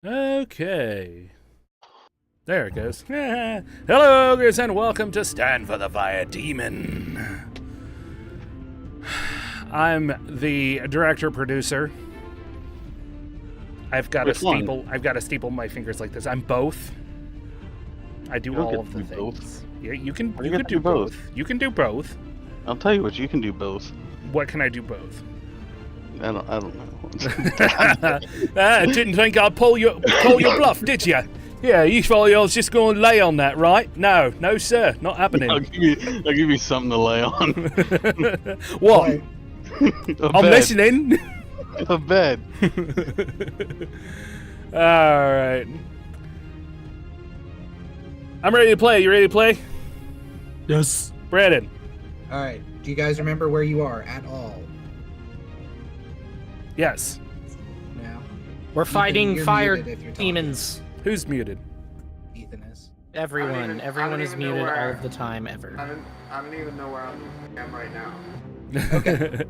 Okay. There it goes. Hello, ogres, and welcome to Stand for the Fire Demon. I'm the director-producer. I've got to steeple my fingers like this. I'm both. I do all of the things. Both. Yeah, you can do both. You can do both. I'll tell you what, you can do both. What can I do both? I don't know. Didn't think I'd call your bluff, did you? Yeah, you thought I was just going to lay on that, right? No, sir, not happening. I'll give you something to lay on. What? I'm listening. A bed. All right. I'm ready to play. You ready to play? Yes. Brandon. All right. Do you guys remember where you are at all? Yes. No. We're fighting you're fire muted if you're talking. demons. Who's muted? Ethan is. Everyone is muted all of the time ever. I don't even know where I am right now. Okay.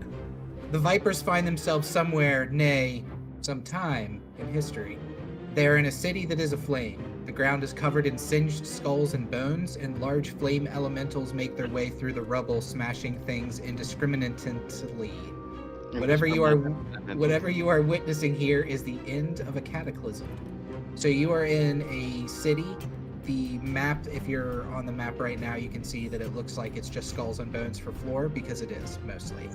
The Vipers find themselves somewhere, nay, some time in history. They are in a city that is aflame. The ground is covered in singed skulls and bones, and large flame elementals make their way through the rubble, smashing things indiscriminately. Whatever you are witnessing here is the end of a cataclysm. So you are in a city. The map, if you're on the map right now, you can see that it looks like it's just skulls and bones for floor, because it is, mostly.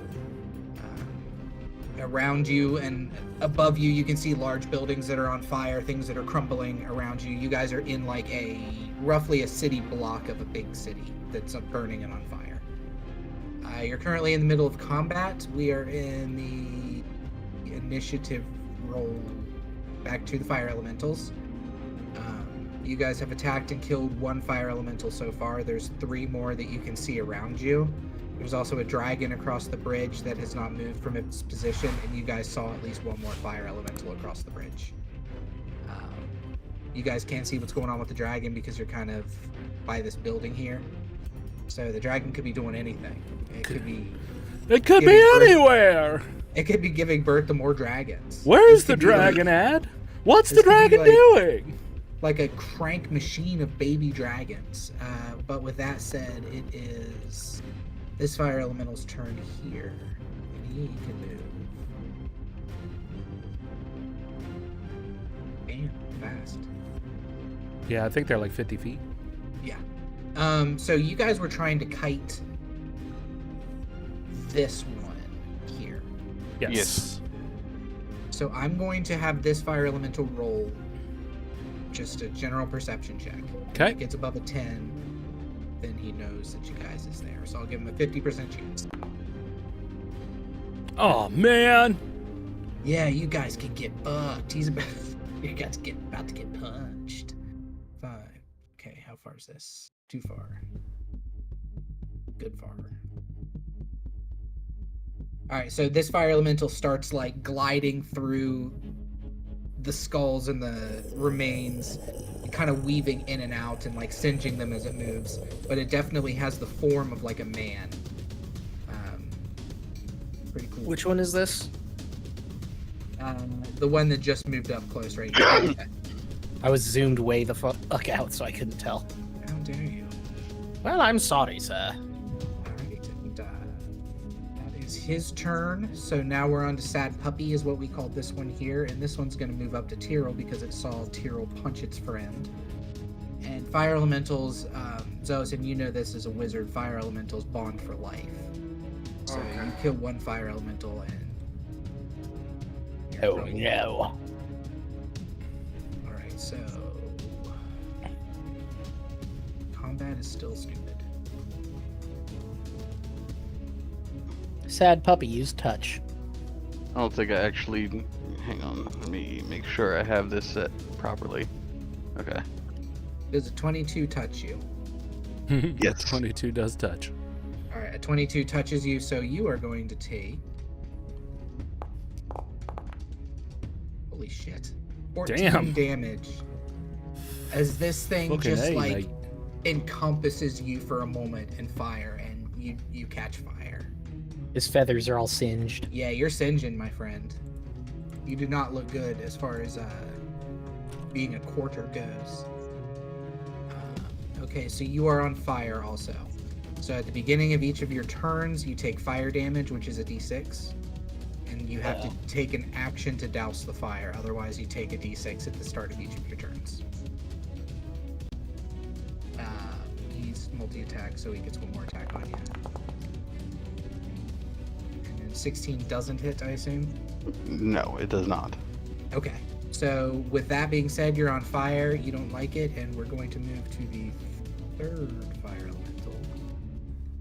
Around you and above you, you can see large buildings that are on fire, things that are crumbling around you. You guys are in like roughly a city block of a big city that's burning and on fire. You're currently in the middle of combat. We are in the initiative roll back to the fire elementals. You guys have attacked and killed one fire elemental so far. There's 3 more that you can see around you. There's also a dragon across the bridge that has not moved from its position, and you guys saw at least one more fire elemental across the bridge. You guys can't see what's going on with the dragon because you're kind of by this building here. So the dragon could be doing anything. It could be anywhere. It could be giving birth to more dragons. Where's the dragon at? What's the dragon doing? Like a crank machine of baby dragons. But with that said, it is this fire elemental's turn here. And he can move. Damn, fast. Yeah, I think they're like 50 feet. Yeah. So you guys were trying to kite this one here. Yes. So I'm going to have this fire elemental roll just a general perception check. Okay. If it gets above a 10, then he knows that you guys is there. So I'll give him a 50% chance. Oh man. Yeah, you guys can get bucked. You guys about to get punched. 5. Okay, how far is this? Too far. Good far. Alright, so this fire elemental starts like gliding through the skulls and the remains, kind of weaving in and out and like singeing them as it moves, but it definitely has the form of like a man. Pretty cool. Which one is this? The one that just moved up close right now. I was zoomed way the fuck out, so I couldn't tell. How dare you? Well, I'm sorry, sir. Alright, and that is his turn. So now we're on to Sad Puppy, is what we called this one here, and this one's going to move up to Ptyrl because it saw Ptyrl punch its friend. And fire elementals, Xoasin, you know this as a wizard. Fire elementals bond for life. So you kill one fire elemental and. Oh no! All right, so combat is still stupid. Sad Puppy used touch. I don't think I actually. Hang on, let me make sure I have this set properly. Okay. Does a 22 touch you? Yes. 22 does touch. All right, a 22 touches you, so you are going to take. Holy shit! 14 damage. As this thing encompasses you for a moment in fire, and you catch fire. His feathers are all singed. Yeah, you're singeing, my friend. You do not look good as far as being a quarter goes. Okay, so you are on fire also. So at the beginning of each of your turns, you take fire damage, which is a d6. And you have to take an action to douse the fire. Otherwise, you take a d6 at the start of each of your turns. He's multi-attack, so he gets one more attack on you. And then 16 doesn't hit, I assume? No, it does not. Okay. So with that being said, you're on fire. You don't like it, and we're going to move to the third fire elemental,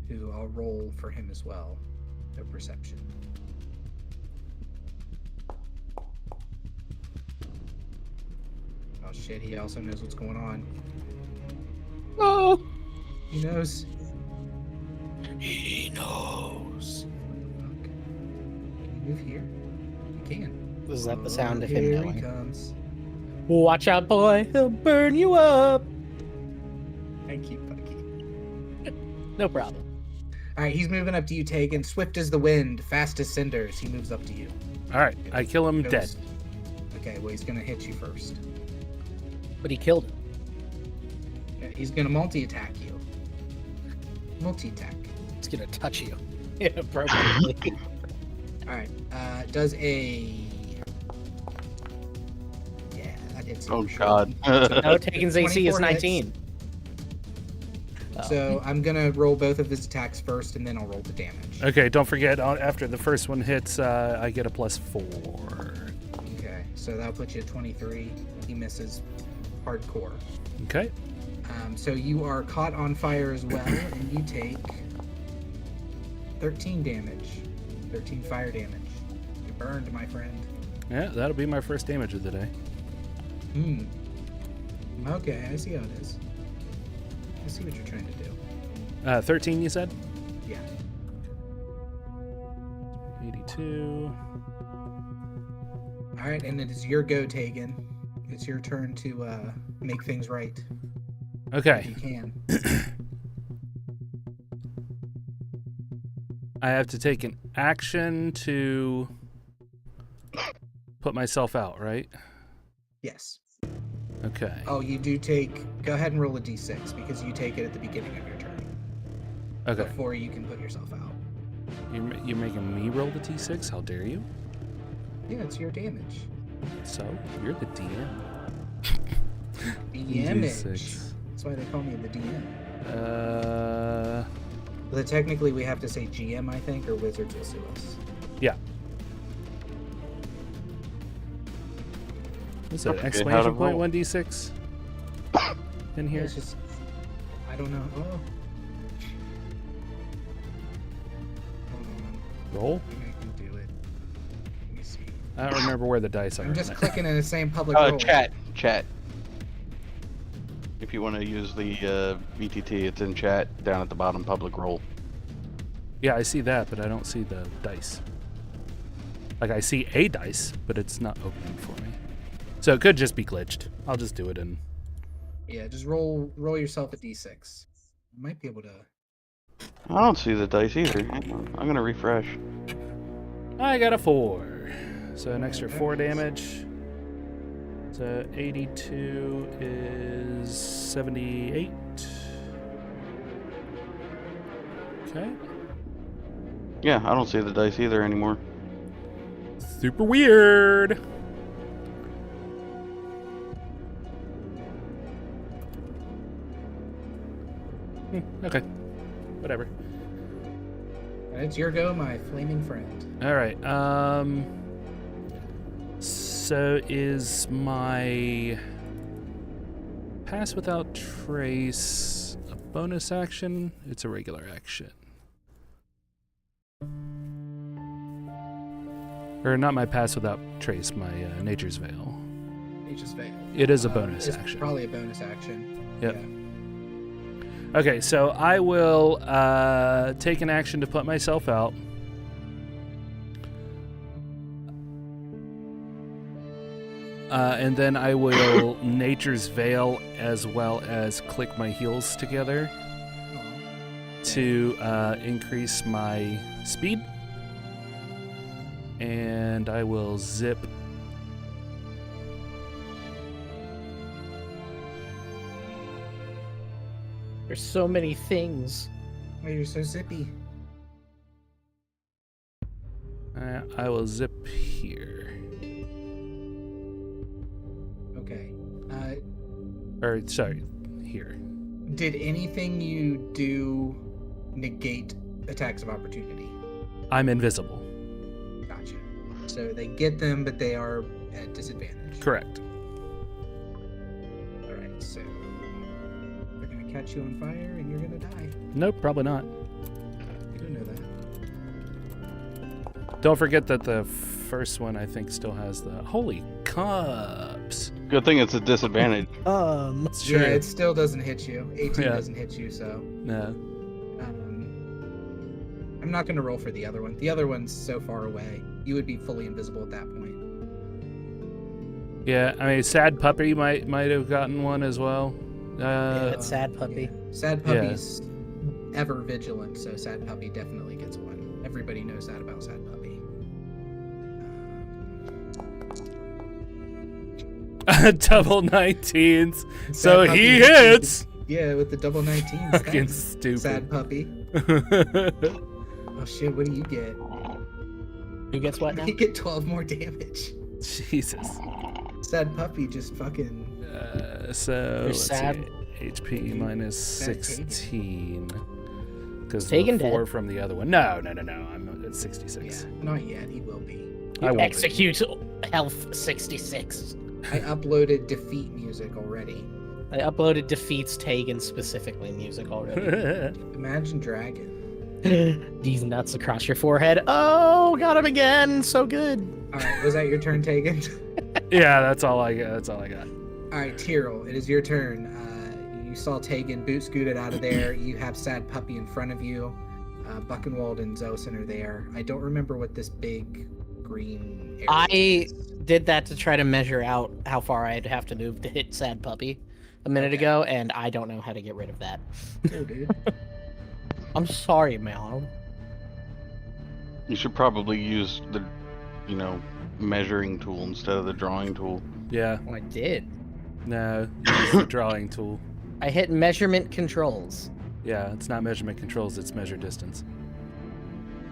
who I'll roll for him as well. No perception. Oh shit, he also knows what's going on. Oh! He knows. He knows. Fuck. Can you move here? You can. Was that the sound of him Here knowing? he comes. Watch out, boy. He'll burn you up. Thank you, Bucky. No problem. All right, he's moving up to you, Tægen. Swift as the wind, fast as cinders. He moves up to you. All right, I kill him dead. Okay, well, he's going to hit you first. But he killed him. Yeah, he's going to multi-attack you. Multi-attack. He's gonna touch you inappropriately. All right, does a... Yeah, that hits you. Oh, for God. Sure. No, Tægen's AC is 24 19. Oh. So I'm going to roll both of his attacks first, and then I'll roll the damage. Okay, don't forget, after the first one hits, I get a +4. Okay, so that'll put you at 23. He misses hardcore. Okay. So you are caught on fire as well, and you take 13 damage. 13 fire damage. You're burned, my friend. Yeah, that'll be my first damage of the day. Okay, I see how it is. I see what you're trying to do. 13, you said? Yeah. 82. All right, and it is your go, Tægen. It's your turn to make things right. If Okay. you can. I have to take an action to put myself out, right? Yes. Okay. Oh, you do take... Go ahead and roll a d6, because you take it at the beginning of your turn. Okay. Before you can put yourself out. You're making me roll the T6? How dare you? Yeah, it's your damage. So, you're the DM. Damage. D6. That's why they call me the DM. Uh, But technically, we have to say GM, I think, or Wizards will sue us. yeah. What's that? Don't forget Exclamation how to point roll. 1d6 in Yeah, here? it's just... I don't know. Oh. Hold on. Roll? Maybe I can do it. Let me see. I don't remember where the dice are. I'm in just it. clicking in the same public roll. Chat. If you want to use the VTT, it's in chat down at the bottom, public roll. Yeah, I see that, but I don't see the dice. Like, I see a dice, but it's not opening for me. So it could just be glitched. I'll just do it in... Yeah, just roll yourself a d6. You might be able to... I don't see the dice either. Hang on. I'm gonna refresh. I got a 4. So an extra 4 damage. So 82 is 78. Okay. Yeah, I don't see the dice either anymore. Super weird. Okay. Whatever. It's your go, my flaming friend. All right. So is my pass without trace a bonus action? It's a regular action. Or not my pass without trace, my nature's veil. Nature's Veil. It is a bonus It's action. probably a bonus action. Yep. Yeah. Okay, so I will take an action to put myself out. And then I will Nature's Veil as well as click my heels together to increase my speed. And I will zip. There's so many things. Oh, you're so zippy. I will zip here. Okay. Or, sorry, here. Did anything you do negate attacks of opportunity? I'm invisible. Gotcha. So they get them, but they are at disadvantage. Correct. All right, so they're going to catch you on fire and you're going to die. Nope, probably not. You don't know that. Don't forget that the first one, I think, still has the... Holy cups! Good thing it's a disadvantage. It's true. Yeah, it still doesn't hit you. 18 Yeah. doesn't hit you, so No. I'm not going to roll for the other one. The other one's so far away. You would be fully invisible at that point. Yeah, I mean, Sad Puppy might have gotten one as well. Yeah, it's Sad Puppy. Yeah. Sad Puppy's ever vigilant, so Sad Puppy definitely gets one. Everybody knows that about Sad Puppy. Double 19s. So Sad he Puppy- hits. Yeah, with the double 19s. Fucking Thanks, stupid. Sad Puppy. Oh shit, what do you get? Who gets what now? You get 12 more damage. Jesus. Sad Puppy just fucking... So let's sad. see. HP minus Sad Tægen. 16. Because Tægen 4 dead. from the other one. No. I'm at 66. Yeah, not yet. He will be. I won't be. Execute health 66. I uploaded defeat music already. I uploaded defeats Tægen specifically music already. Imagine Dragon. These nuts across your forehead. Oh, got him again. So good. Alright, was that your turn, Tægen? Yeah, that's all I got. Alright, Ptyrl, it is your turn. You saw Tægen boot scooted out of there. You have Sad Puppy in front of you. Buckenwald and Xoasin are there. I don't remember what this big green area I is. did that to try to measure out how far I'd have to move to hit Sad Puppy a minute Okay. ago, and I don't know how to get rid of that. Oh, dude. I'm sorry, man. You should probably use the, measuring tool instead of the drawing tool. Yeah. I did. No. Use the drawing tool. I hit measurement controls. Yeah, it's not measurement controls. It's measure distance.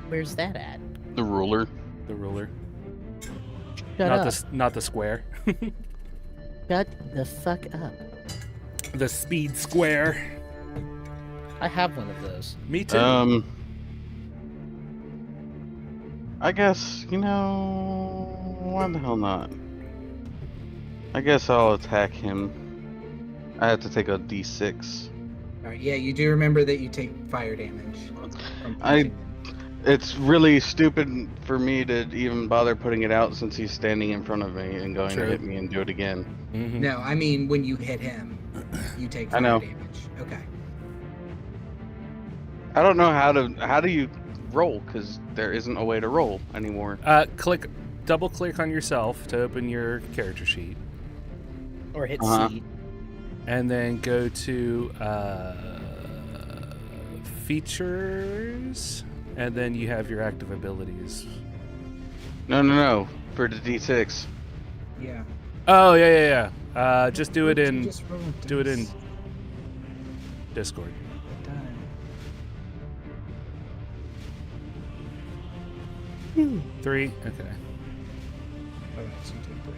Where's that at? The ruler. The ruler. Shut up. Not the square. Shut the fuck up. The speed square. I have one of those. Me too. I guess, why the hell not? I guess I'll attack him. I have to take a d6. Alright, yeah, you do remember that you take fire damage. from It's really stupid for me to even bother putting it out since he's standing in front of me and going True. to hit me and do it again. Mhm. No, I mean when you hit him, you take fire I know. damage. Okay. I don't know how do you roll, because there isn't a way to roll anymore. Double click on yourself to open your character sheet, Or hit Uh-huh. C. and then go to features, and then you have your active abilities. No. For the d6. Yeah. Oh yeah. Just do it You in just roll do it in dice. Discord. Done. 3. Okay. Alright, so you take 3.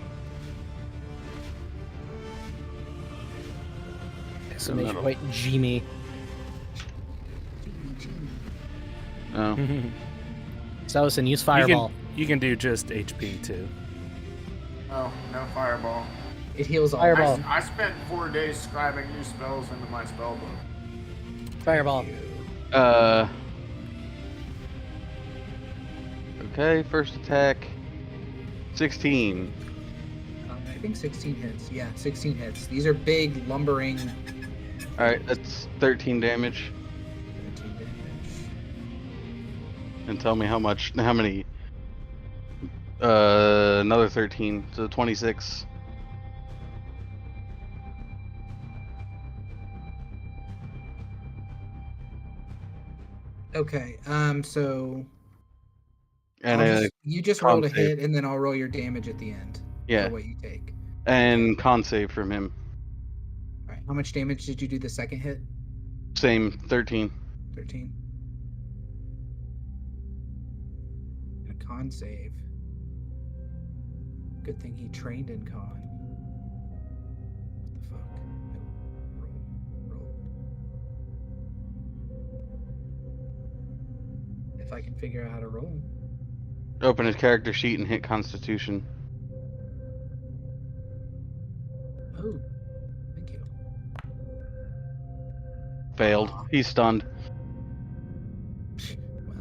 Exclamation Metal. point, Genie. No. Xoasin, use Fireball. You can do just HP too. Oh, no fireball. It heals all. Fireball. I spent 4 days scribing new spells into my spell book. Fireball. Okay, first attack. 16. I think 16 hits. Yeah, 16 hits. These are big, lumbering. Alright, that's 13 damage. 13 damage. And tell me how many. Another 13, so 26. Okay, so And you just rolled a con save. hit, and then I'll roll your damage at the end. Yeah. For what you take. and con save from him. All right. How much damage did you do the second hit? Same, 13. 13. And a con save. Good thing he trained in con. What the fuck? No. Roll. If I can figure out how to roll. Open his character sheet and hit Constitution. Oh, thank you. Failed. He's stunned. Wow.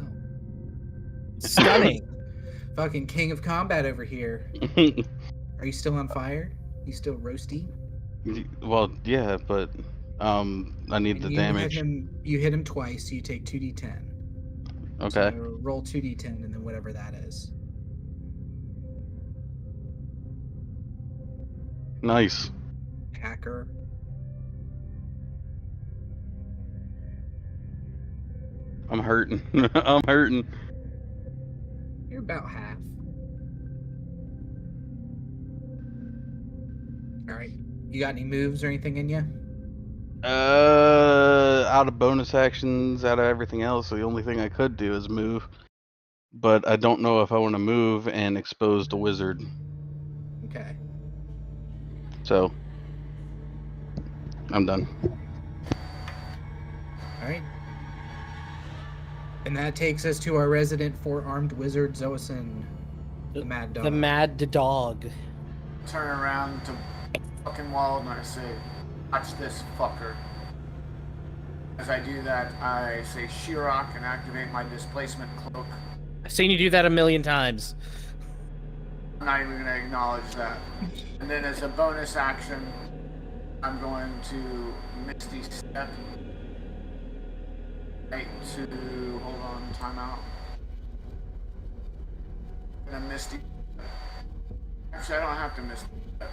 Stunning. Fucking king of combat over here. Are you still on fire? You still roasty? Well, yeah, but I need And the you damage. You hit him twice, so you take 2d10. Okay. So roll 2d10 and then whatever that is. Nice. Hacker. I'm hurting. I'm hurting. You're about half. All right. You got any moves or anything in you? Out of bonus actions, out of everything else, the only thing I could do is move. But I don't know if I want to move and expose the wizard. Okay. So I'm done. All right. And that takes us to our resident four-armed wizard, Xoasin the Mad Dog. The Mad Dog. Turn around to Buckenwald and I say, watch this fucker. As I do that, I say Shirok and activate my displacement cloak. I've seen you do that a million times. I'm not even going to acknowledge that. And then as a bonus action, I'm going to Misty Step. Right to, hold on, timeout. And a Misty Step. Actually, I don't have to Misty Step.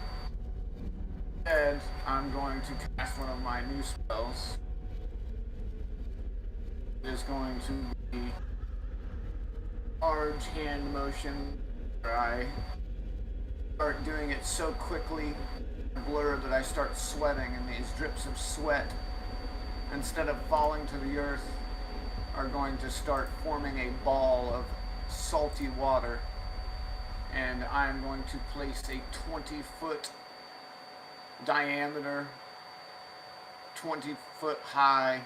Instead, I'm going to cast one of my new spells. It is going to be large hand motion where I start doing it so quickly, blur, that I start sweating, and these drips of sweat, instead of falling to the earth, are going to start forming a ball of salty water, and I'm going to place a 20-foot diameter, 20-foot high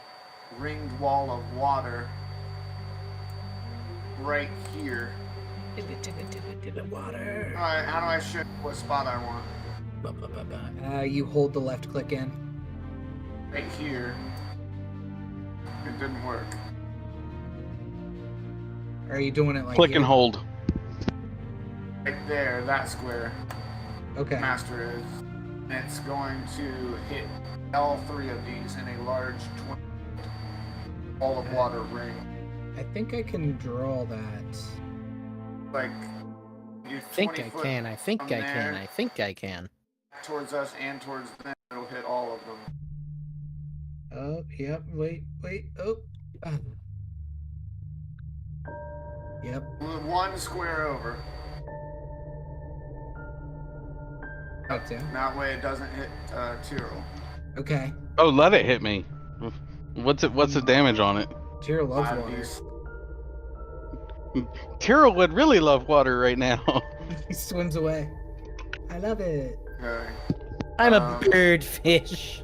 ringed wall of water right here. Water. Alright, how do I show what spot I want? You hold the left click in. Right here. It didn't work. Or are you doing it like Click here? and hold. Right there, that square. Okay. Master is. And it's going to hit all three of these in a large 20 ball of water ring. I think I can draw that. Like, I think I can. I think I can. I think I can. Towards us and towards them, it'll hit all of them. Oh, yep. Wait. Oh. Yep. One square over. That's it. That way it doesn't hit Ptyrl. Okay. Oh, let it hit me. What's the damage on it? Ptyrl loves 5d6. water. Tyrell would really love water right now. He swims away. I love it. Okay. I'm a birdfish.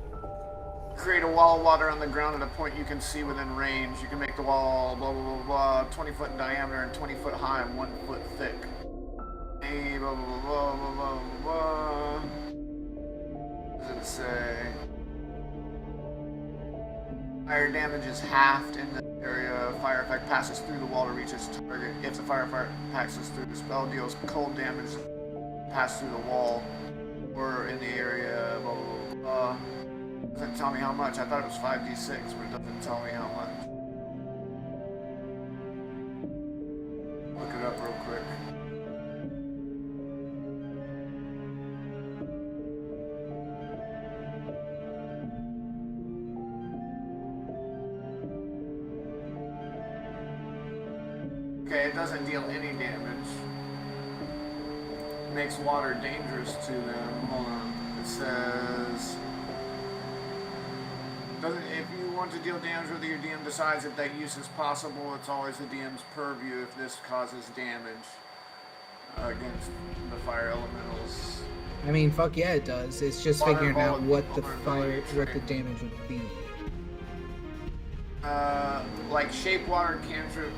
Create a wall of water on the ground at a point you can see within range. You can make the wall blah blah blah blah 20 foot in diameter and 20 foot high and 1 foot thick. Hey, blah blah blah blah blah blah. What does it say? Fire damage is halved in the area. Fire effect passes through the wall to reach its target. If the fire effect passes through the spell, deals cold damage pass through the wall or in the area. Blah blah blah. Doesn't tell me how much. I thought it was 5d6, but it doesn't tell me how much. Look it up real quick. Okay, it doesn't deal any damage. It makes water dangerous to them. Hold on. It says... if you want to deal damage, whether your DM decides if that use is possible, it's always the DM's purview if this causes damage against the fire elementals. I mean, fuck yeah, it does. It's just Water figuring out what the vulnerability what the trait. damage would be. Like shape water cantrip.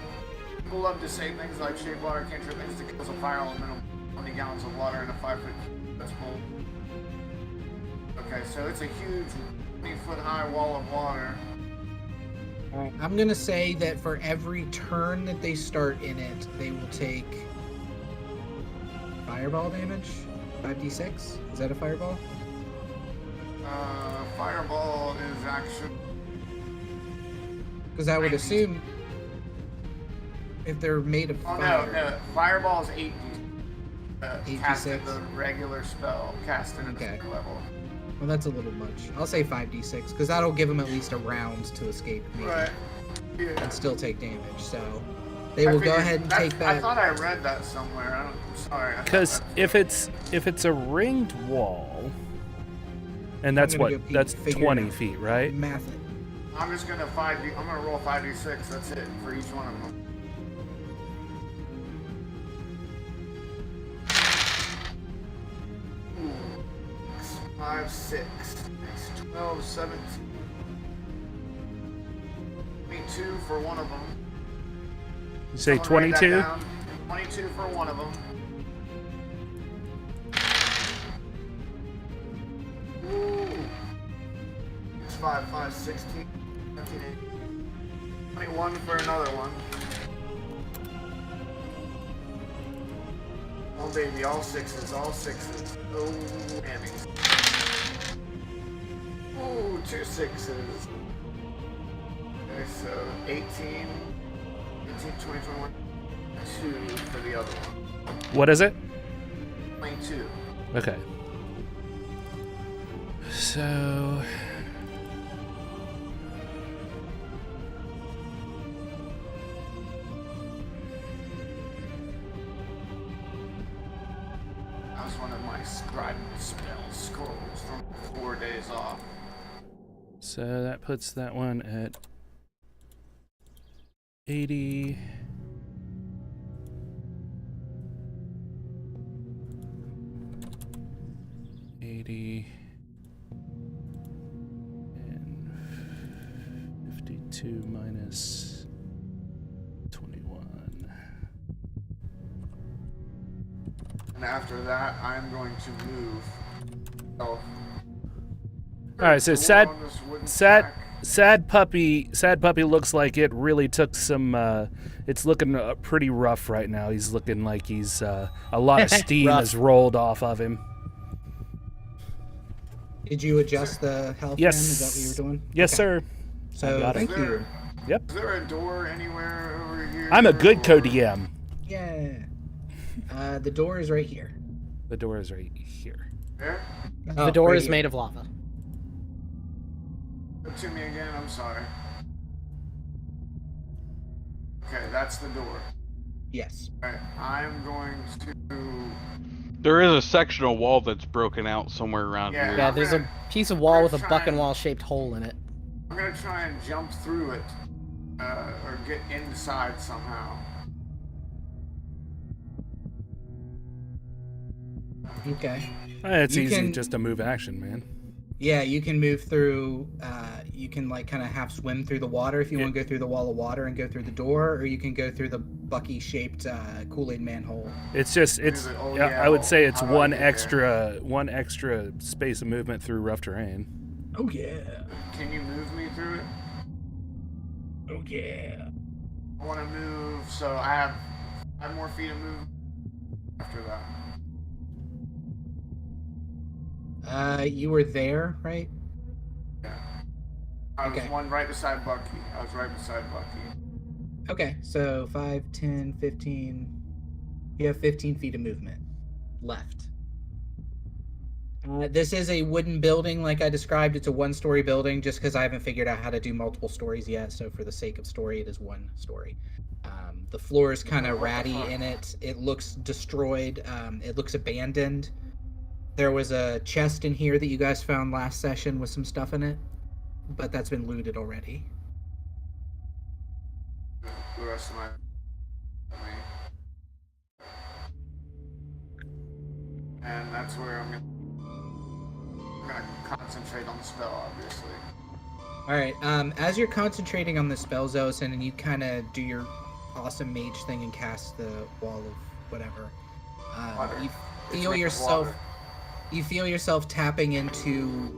People love to say things like shape water cantrip instantly kills a fire elemental 20 gallons of water in a 5 foot cube. That's full. Okay, so it's a huge 20-foot high wall of water. Alright, I'm gonna say that for every turn that they start in it, they will take fireball damage. 5d6? Is that a fireball? Fireball is actually. Because I would assume if they're made of Oh fire. no, Fireball is 8d. 8d6? Cast at the regular spell, cast at Okay. the level. Well, that's a little much. I'll say 5d6 because that'll give them at least a round to escape me Right. Yeah. and still take damage. So they will go ahead and take I that. thought I read that somewhere. I'm sorry. Because if it's a ringed wall, and that's gonna what go that's figure it 20 out. feet, right? Math it. I'm just gonna I'm gonna roll 5d6. That's it for each one of them. Ooh. 5, 6, 12, 17, 22 for one of them. You say Someone write that 22? down. 22 for one of them. Ooh. 5, 16, 17, 18, 21 for another one. Oh baby, all sixes, all sixes. Oh, whammies. Ooh, 2 6s. Okay, so 18, 20, 21, 2 for the other one. What is it? 22. Okay. So That was one of my scribe spell scrolls from 4 days off. So that puts that one at 80. And 52 minus 21. And after that, I'm going to move. Oh. All right, so The sad one on this wooden sad stack. sad puppy looks like it really took some it's looking pretty rough right now. He's looking like he's a lot of steam Rough. has rolled off of him. Did you adjust the health? Yes. Then? Is that what you were doing? Yes, Okay. sir. So got it. thank you. Yep. Is there a door anywhere over here? I'm a good or- co-DM. Yeah. The door is right here. The door is right here. There? Oh, The door right is here. made of lava. Go to me again, I'm sorry. Okay, that's the door. Yes. Alright, I'm going to... There is a sectional wall that's broken out somewhere around Yeah. here. Yeah, I'm there's a gonna- piece of wall with a try and- Buckenwald shaped hole in it. I'm gonna try and jump through it. Or get inside somehow. Okay. It's You easy, can- just a move action, man. Yeah, you can move through. You can like kind of half swim through the water if you want to go through the wall of water and go through the door, or you can go through the Bucky-shaped Kool-Aid manhole. It's just Oh, yeah, yeah, I would say it's how do I one get there? extra space of movement through rough terrain. Oh yeah. Can you move me through it? Oh yeah. I want to move, so I have 5 more feet to move after that. You were there, right? Yeah. I was Okay. one right beside Bucky. I was right beside Bucky. Okay, so 5, 10, 15. You have 15 feet of movement left. This is a wooden building, like I described. It's a one-story building, just because I haven't figured out how to do multiple stories yet. So for the sake of story, it is one story. The floor is kind of What the ratty fuck? in it. It looks destroyed. It looks abandoned. There was a chest in here that you guys found last session with some stuff in it, but that's been looted already. The rest of my... And that's where I'm gonna concentrate on the spell, obviously. All right. As you're concentrating on the spell, Xoasin, and you kind of do your awesome mage thing and cast the wall of whatever, Water. you It's feel made of yourself. water. You feel yourself tapping into,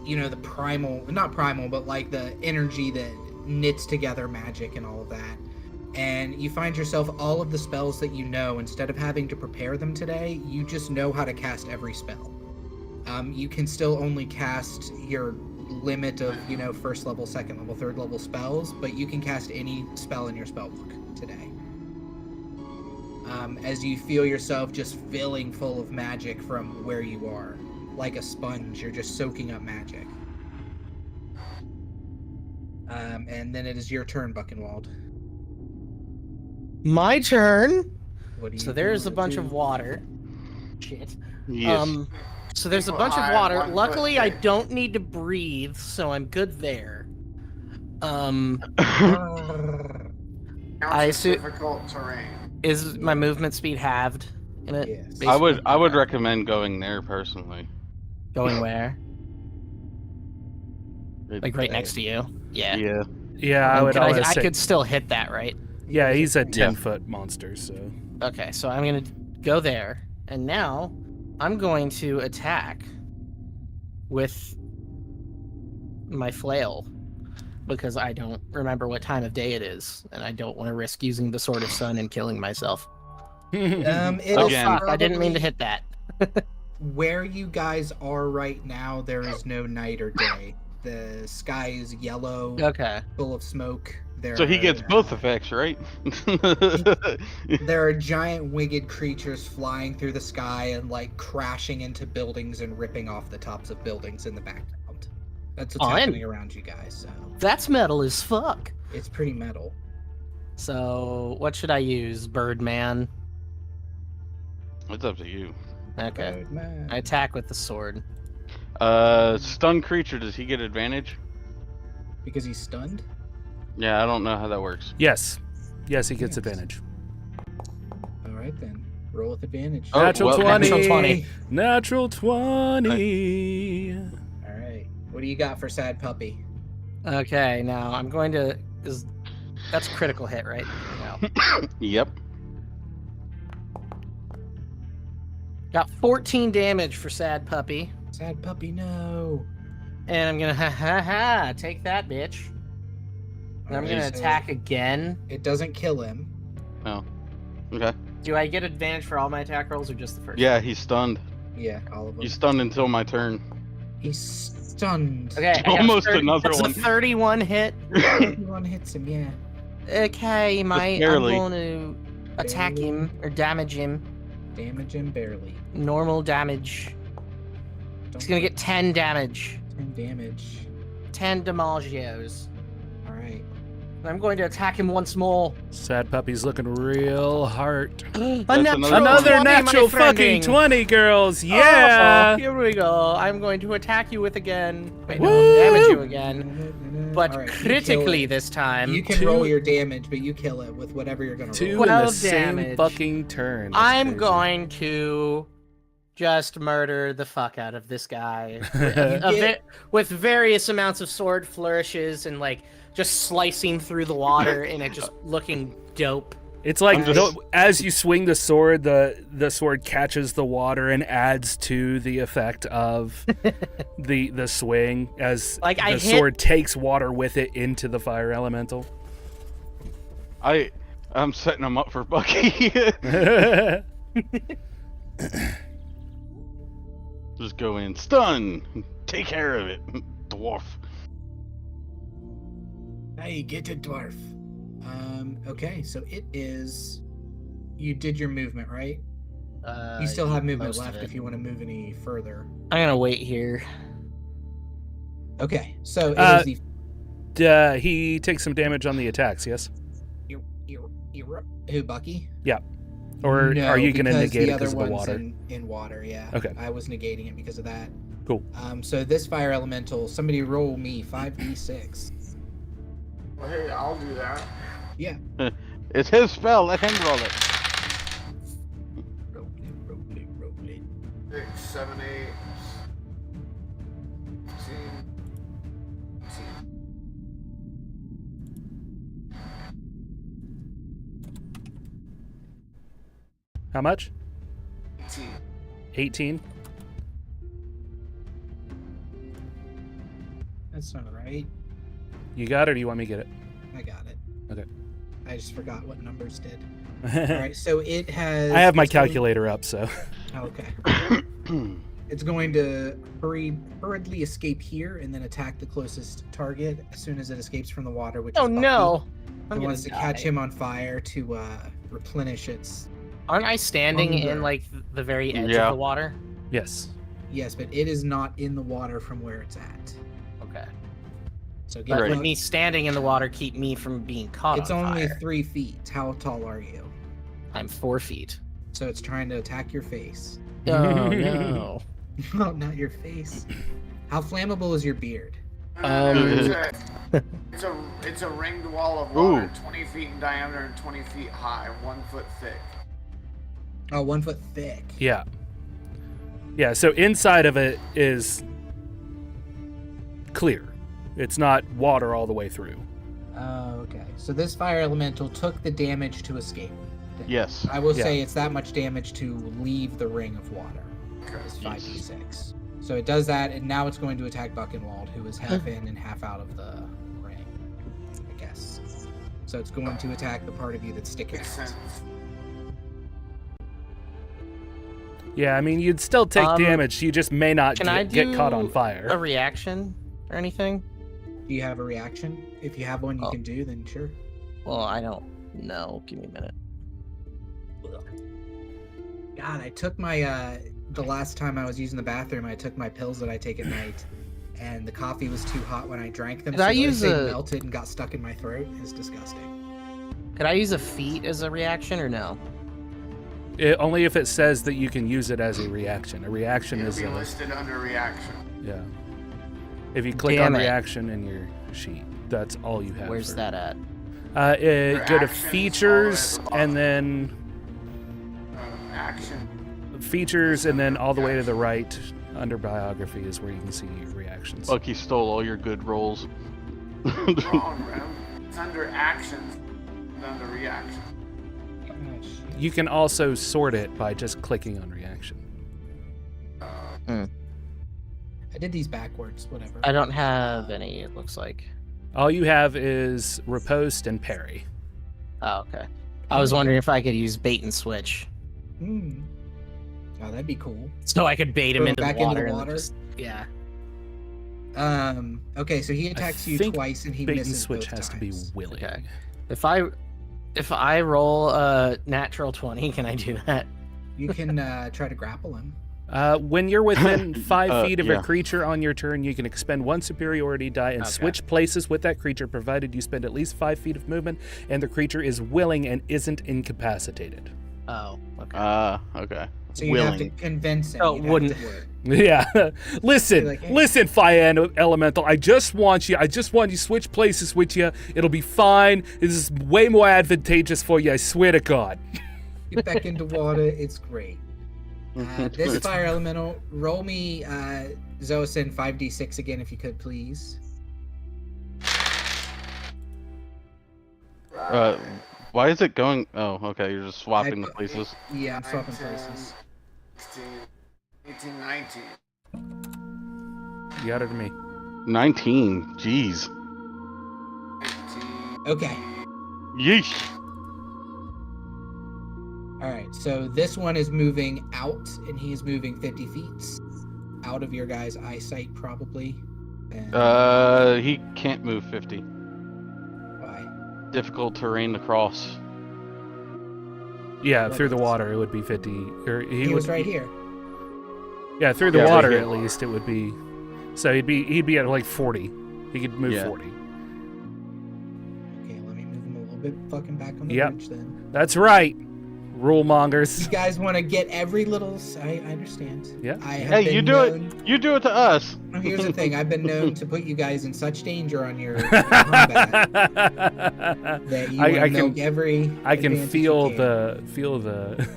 the primal, not primal, but like the energy that knits together magic and all of that. And you find yourself all of the spells that you know, instead of having to prepare them today, you just know how to cast every spell. You can still only cast your limit of, first level, second level, third level spells, but you can cast any spell in your spellbook today. As you feel yourself just filling full of magic from where you are. Like a sponge, you're just soaking up magic. And then it is your turn, Buckenwald. My turn. What do you So there's a wanna bunch do? of water. Shit. Yes. So there's a Foot bunch of high, water. 1 foot Luckily, I thick. don't need to breathe, so I'm good there. Counts I as assume- difficult terrain. Is my movement speed halved in it? Yes. I would Basically? recommend going there personally. Going where? It- Like right next to you? Yeah. Yeah. Yeah, I would And almost I say. could still hit that, right? Yeah, he's a Yeah. 10-foot monster, so. Okay, so I'm gonna go there, and now I'm going to attack with my flail because I don't remember what time of day it is, and I don't want to risk using the Sword of Sun and killing myself. It Oh is Again. fuck! I didn't mean to probably- hit that. Where you guys are right now, there is no night or day. The sky is yellow, Okay. full of smoke. So he gets both effects, right? There are giant winged creatures flying through the sky and like crashing into buildings and ripping off the tops of buildings in the background. That's what's On. happening around you guys. So That's metal as fuck. it's pretty metal. So what should I use? Birdman. It's up to you. Okay. Birdman. I attack with the sword. Stun creature, does he get advantage? Because he's stunned. Yeah, I don't know how that works. Yes. Yes, he gets Yes. advantage. All right then, roll with advantage. Oh, Natural well, 20. Natural 20. Natural 20. All right, what do you got for Sad Puppy? Okay, now I'm going to. That's a critical hit, right? No. Yep. Got 14 damage for Sad Puppy. Sad Puppy, no. And I'm gonna take that bitch. And I'm Alright, gonna so attack again. It doesn't kill him. Oh. Okay. Do I get advantage for all my attack rolls or just the first? Yeah, he's stunned. Yeah, all of them. He's stunned until my turn. He's stunned. Okay, I got Almost 30 another that's one. a 31 hit. Everyone hits him, yeah. Okay, I'm barely. going to attack him or damage him. Damage him barely. Normal damage. Don't He's gonna get 10 damage. 10 damage. 10 damagios. All right. I'm going to attack him once more. Sad puppy's looking real hard. another Another 20, my natural fucking friending. 20, girls. Oh, Yeah. here we go. I'm going to attack you with again. Wait, no, Woo! damage you again. But All right, you kill critically it. this time. You can Two- roll your damage, but you kill it with whatever you're gonna 2 roll. in the 12 same damage. fucking turn. That's I'm crazy. going to just murder the fuck out of this guy get- with various amounts of sword flourishes and like just slicing through the water and it just looking dope. It's like Nice. as you swing the sword, the sword catches the water and adds to the effect of the swing as Like, the I hit- sword takes water with it into the fire elemental. I'm setting him up for Bucky. Just go in, stun, take care of it, dwarf. Hey, get it, dwarf. Okay, so it is. You did your movement, right? You still have movement most of left it. if you want to move any further. I'm gonna wait here. Okay, so it Uh, is the He takes some damage on the attacks, yes? who, Bucky? Or No, are you going to because negate the it other because of the one's water? in water? Yeah. Okay. I was negating it because of that. Cool. So this fire elemental, somebody roll me 5d6. Well, hey, I'll do that. Yeah. It's his spell, let him roll it. Roll it. 6, 7, 8, 15, 18. How much? 18. 18? That's not right. You got it or do you want me to get it? I got it. Okay. I just forgot what numbers did. All right, so it has. I have my calculator up, so. Okay. It's going to hurriedly escape here and then attack the closest target as soon as it escapes from the water, which Oh is Bucky. no! It wants to catch him on fire to replenish its. Aren't I standing Hunger. in like the very edge Yeah. of the water? Yes. Yes, but it is not in the water from where it's at. Okay. So But get would close. me standing in the water keep me from being caught It's on only fire? 3 feet. How tall are you? I'm 4 feet. So it's trying to attack your face. Oh no. No, not your face. How flammable is your beard? It's a ringed wall of water, Ooh. 20 feet in diameter and 20 feet high, 1 foot thick. Oh, 1 foot thick. Yeah. Yeah, so inside of it is clear. It's not water all the way through. Oh, okay. So this fire elemental took the damage to escape. Yes. I will Yeah. say it's that much damage to leave the ring of water. It's 5d6. So it does that, and now it's going to attack Buckenwald, who is half in and half out of the ring, I guess. So it's going to attack the part of you that's sticking Makes out. sense. Yeah, I mean, you'd still take Um, damage. You just may not Can I get caught on do fire. a reaction or anything? Do you have a reaction? If you have one you Oh. can do, then sure. Well, I don't know. Give me a minute. God, I took my, the last time I was using the bathroom, I took my pills that I take at night, and the coffee was too hot when I drank them, Did so I they use a- melted and got stuck in my throat. It's disgusting. Could I use a feat as a reaction or no? Only if it says that you can use it as a reaction. A reaction It'll is be a, listed under reaction. yeah. If you click Damn on it. reaction in your sheet, that's all you have. Where's for- that at? Go to actions, features all the way at the and then Action. features and then all the way to the right under biography is where you can see reactions. Bucky stole all your good rolls. Wrong, Rem. It's under actions and under reaction. Oh, shit. You can also sort it by just clicking on reaction. I did these backwards, whatever. I don't have any, it looks like. All you have is riposte and parry. Oh, okay. I was wondering if I could use bait and switch. Hmm. Oh, that'd be cool. So I could bait him Throw him into back the into water. the and water? just- yeah. Okay, so he attacks you think twice and he Bait and misses switch both has to times. be willing. Okay. If I roll a natural 20, can I do that? You can try to grapple him. When you're within 5 feet of yeah. a creature on your turn, you can expend one superiority die and Okay. switch places with that creature, provided you spend at least 5 feet of movement and the creature is willing and isn't incapacitated. Oh, okay. Okay. So you have to Willing. convince him. Oh, You'd it have wouldn't to- work. Yeah. Listen, Be like, hey. listen, Fire Elemental. I just want you to switch places with you. It'll be fine. This is way more advantageous for you, I swear to God. Get back into water. It's great. This fire elemental, roll me Xoasin 5d6 again if you could, please. Why is it going? Oh, okay. You're just swapping I- the places. Yeah, I'm swapping 19, places. 16, 18, 19. You got it to me. 19. Jeez. 18. Okay. Yeesh. All right. So this one is moving out, and he is moving 50 feet out of your guys' eyesight, probably. And He can't move 50. why? Difficult terrain to cross. Yeah, What through the is- water it would be 50. Or He would was right here. Yeah, through the Yeah, right water here. at least it would be. So he'd be at like 40. He could move Yeah. 40. Okay, let me move him a little bit fucking back on the Yep. bridge then. That's right. Rule mongers. You guys want to get every little. I understand. Yeah. I have Hey, been you do known... it. You do it to us. No, here's the thing. I've been known to put you guys in such danger on your combat that you I want to can- milk every. I can advantage feel you can. the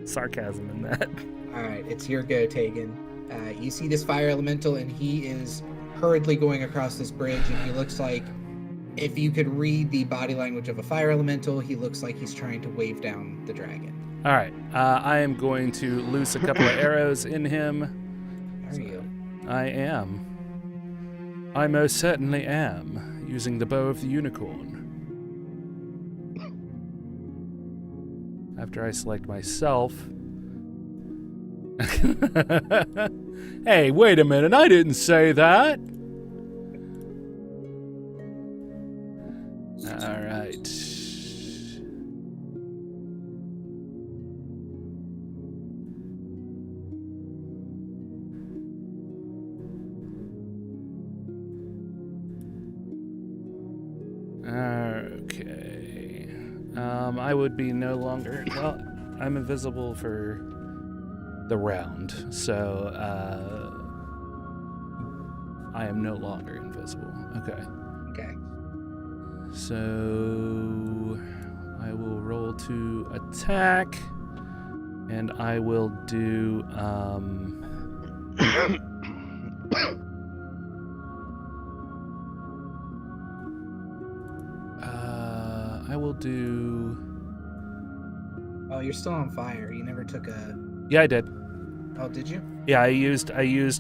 sarcasm in that. All right, it's your go, Tægen. You see this fire elemental, and he is hurriedly going across this bridge, and he looks like, if you could read the body language of a fire elemental, he looks like he's trying to wave down the dragon. All right. I am going to loose a couple of arrows in him. Are you? I am. I most certainly am, using the bow of the unicorn. after I select myself. Hey, wait a minute, I didn't say that. All right. Okay. I would be no longer, well, I'm invisible for the round, so I am no longer invisible. Okay. Okay. So I will roll to attack, and I will do I will do. Oh, you're still on fire. You never took a. Yeah, I did. Oh, did you? Yeah, I used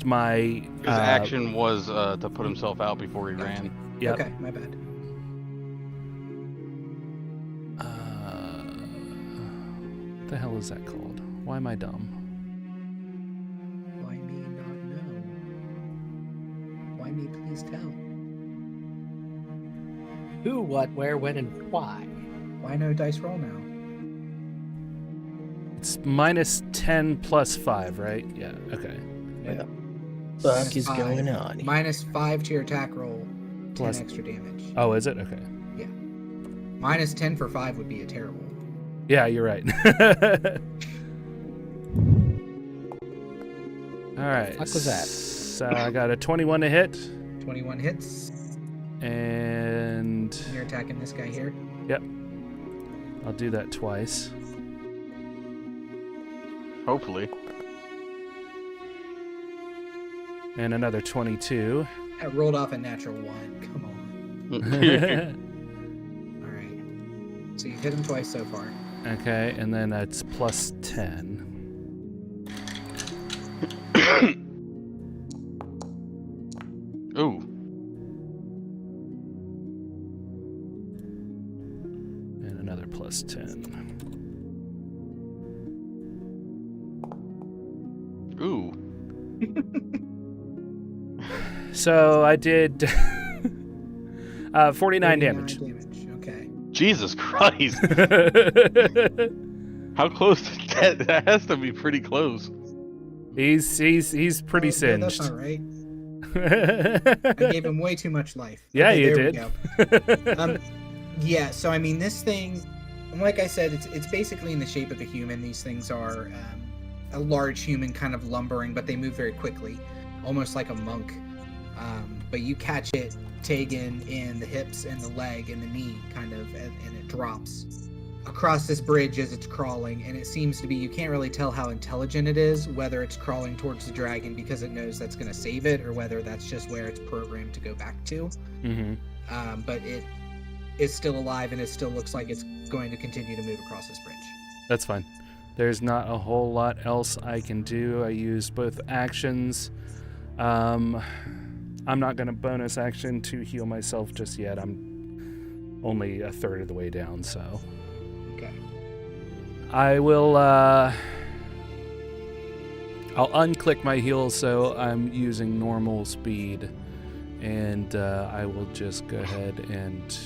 my. His action was to put himself out before he ran. Yep. Okay, my bad. What the hell is that called? Why am I dumb? Why me not know? Why me please tell? Who, what, where, when, and why? Why no dice roll now? It's -10 plus 5, right? Yeah. Okay. Yeah. Minus Fuck is 5. going on? -5 to your attack roll. 10 Plus- extra damage. Oh, is it? Okay. -10 for 5 would be a terrible. Yeah, you're right. All right. What was that? So I got a 21 to hit, 21 hits. and You're attacking this guy here. I'll do that twice. Hopefully. And another 22. I rolled off a natural 1. Come on. All right. So you've hit him twice so far. Okay, and then that's +10. Ooh. And another +10. Ooh. So I did 49 damage. Okay. Jesus Christ. How close did that? That has to be pretty close. He's pretty Yeah, singed. that's not right. I gave him way too much life. Yeah, Okay, you there did. We go. Yeah, so I mean, this thing, like I said, it's basically in the shape of a human. These things are a large human kind of lumbering, but they move very quickly, almost like a monk. But you catch it, Tægen, in the hips and the leg and the knee, kind of, and it drops across this bridge as it's crawling. And it seems to be, you can't really tell how intelligent it is, whether it's crawling towards the dragon because it knows that's going to save it, or whether that's just where it's programmed to go back to. Mm-hmm. But it is still alive, and it still looks like it's going to continue to move across this bridge. That's fine. There's not a whole lot else I can do. I used both actions. I'm not going to bonus action to heal myself just yet. I'm only a third of the way down, so. Okay. I will, I'll unclick my heal so I'm using normal speed, and I will just go ahead and...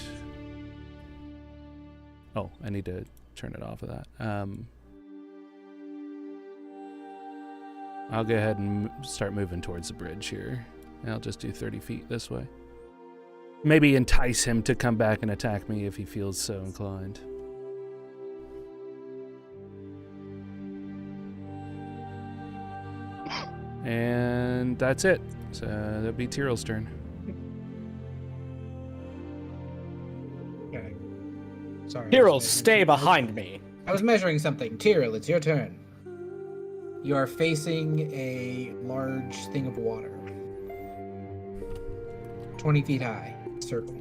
Oh, I need to turn it off of that. I'll go ahead and start moving towards the bridge here. And I'll just do 30 feet this way. Maybe entice him to come back and attack me if he feels so inclined. And that's it. So that'll be Ptyrl's turn. Okay. Sorry. Ptyrl, stay behind me. I was measuring something. Ptyrl, it's your turn. You are facing a large thing of water. 20 feet high. Circle.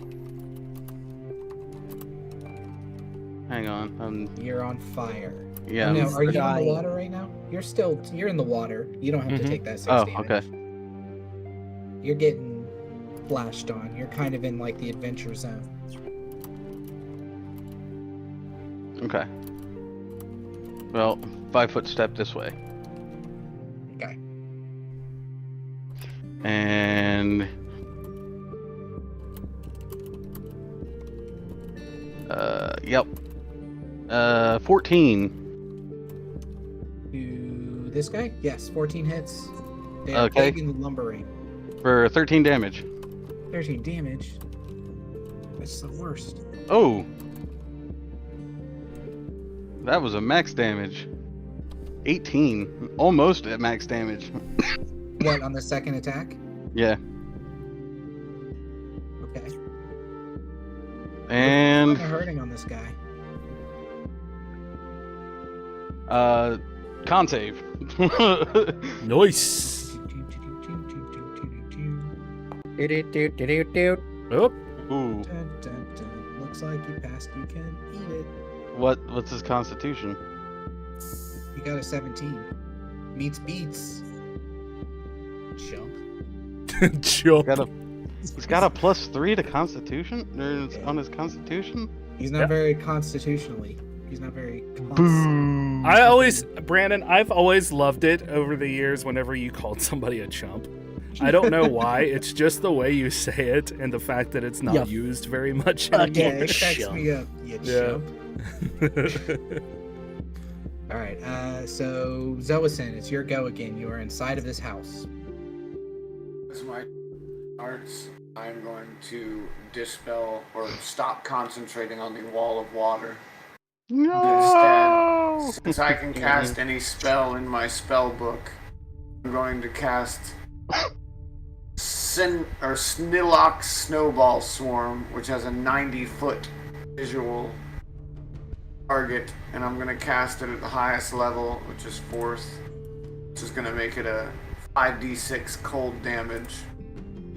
Hang on. You're on fire. Yeah. No, are you in the dying. water right now? You're in the water. You don't have to Mhm. take that 6 Oh, damage. okay. You're getting flashed on. You're kind of in like the adventure zone. Okay. Well, 5-foot step this way. Okay. And yep. 14. To this guy? Yes, 14 hits. They are Okay. plaguing the lumbering. For 13 damage. 13 damage. That's the worst. Oh. That was a max damage. 18. Almost at max damage. What, on the second attack? Yeah. Okay. And What's hurting on this guy? con save. Nice. Oh, Ooh. Dun, dun, dun. Looks like you passed. You can eat it. What's his constitution? You got a 17. Meets beats. Jump. jump. He's got a +3 to constitution? Or on his constitution? He's not Yeah. very constitutionally. He's not very. Boom. Brandon, I've always loved it over the years whenever you called somebody a chump. I don't know why. It's just the way you say it and the fact that it's not Yeah. used very much Yeah, Yeah, anymore. it cracks Chump. me up. You Yeah. chump. All right. So Xoasin, it's your go again. You are inside of this house. As my arts, I'm going to dispel or stop concentrating on the wall of water. No. Instead, since I can cast any spell in my spell book, I'm going to cast Snillock Snowball Swarm, which has a 90-foot visual target, and I'm going to cast it at the highest level, which is 4th, which is going to make it a 5d6 cold damage.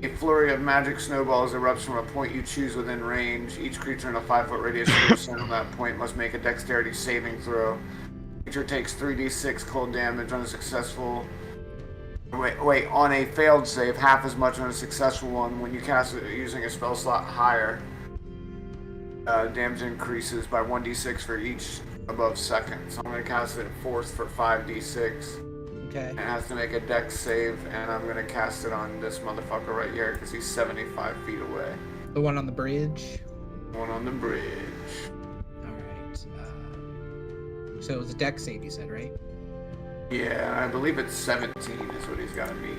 A flurry of magic snowballs erupts from a point you choose within range. Each creature in a 5-foot radius on that point must make a dexterity saving throw. Creature takes 3d6 cold damage on a successful... Wait, on a failed save, half as much on a successful one. When you cast it using a spell slot higher, damage increases by 1d6 for each above second. So I'm going to cast it at 4th for 5d6. Okay. It has to make a dex save, and I'm gonna cast it on this motherfucker right here because he's 75 feet away. The one on the bridge. One on the bridge. All right. So it was a dex save, you said, right? Yeah, I believe it's 17 is what he's got to meet.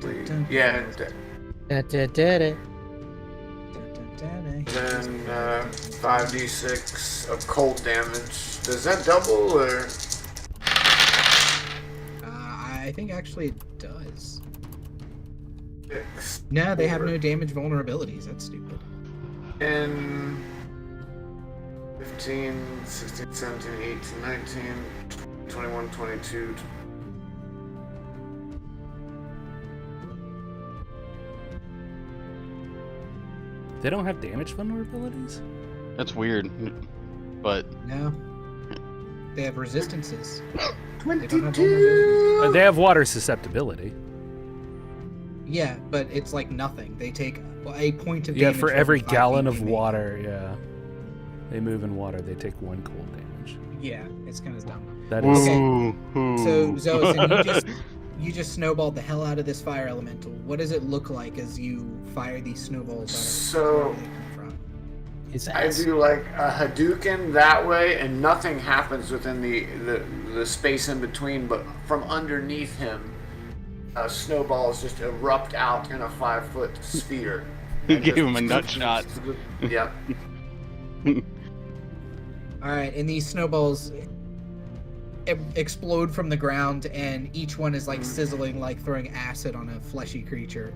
Dun, dun, Yeah, Da-da-da-da. then 5d6 of cold damage. Does that double or? I think actually it does. 6. No, they have no damage vulnerabilities. That's stupid. And 15, 16, 17, 18, 19, 21, 22. They don't have damage vulnerabilities? That's weird. But No. They have resistances. They don't have 22. vulnerabilities. They have water susceptibility. Yeah, but it's like nothing. They take a point of Yeah, damage for every 5 gallon feet of they make. water, yeah. They move in water, they take 1 cold damage. Yeah, it's kind of dumb. That is Okay. Ooh. So Xoasin, you just snowballed the hell out of this fire elemental. What does it look like as you fire these snowballs out of So- where they come from? His I ass. do like a Hadouken that way, and nothing happens within the space in between, but from underneath him, snowballs just erupt out in a 5-foot sphere. He And gave just- him a nut shot. Yep. All right, and these snowballs explode from the ground, and each one is like sizzling, like throwing acid on a fleshy creature.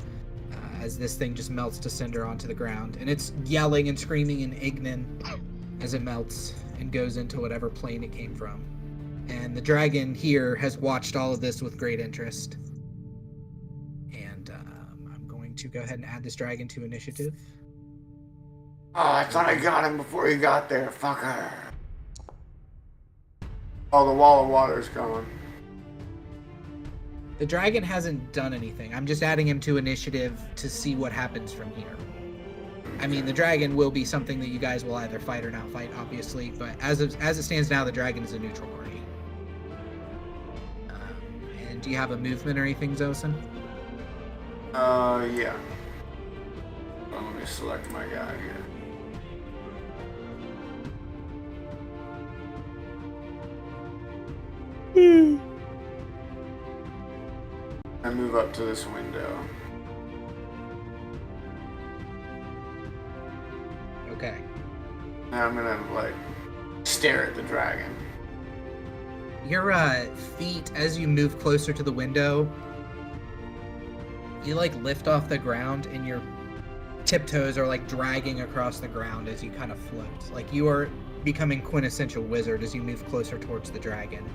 As this thing just melts to cinder onto the ground, and it's yelling and screaming in Ignan as it melts and goes into whatever plane it came from. And the dragon here has watched all of this with great interest. And I'm going to go ahead and add this dragon to initiative. Oh, I thought I got him before he got there, fucker. Oh, the wall of water is gone. The dragon hasn't done anything. I'm just adding him to initiative to see what happens from here. I mean, the dragon will be something that you guys will either fight or not fight, obviously. But as it stands now, the dragon is a neutral party. Do you have a movement or anything, Xoasin? Yeah. Well, let me select my guy here. I move up to this window. Okay. And I'm gonna like stare at the dragon. Your feet, as you move closer to the window, you like lift off the ground, and your tiptoes are like dragging across the ground as you kind of float. Like you are becoming quintessential wizard as you move closer towards the dragon.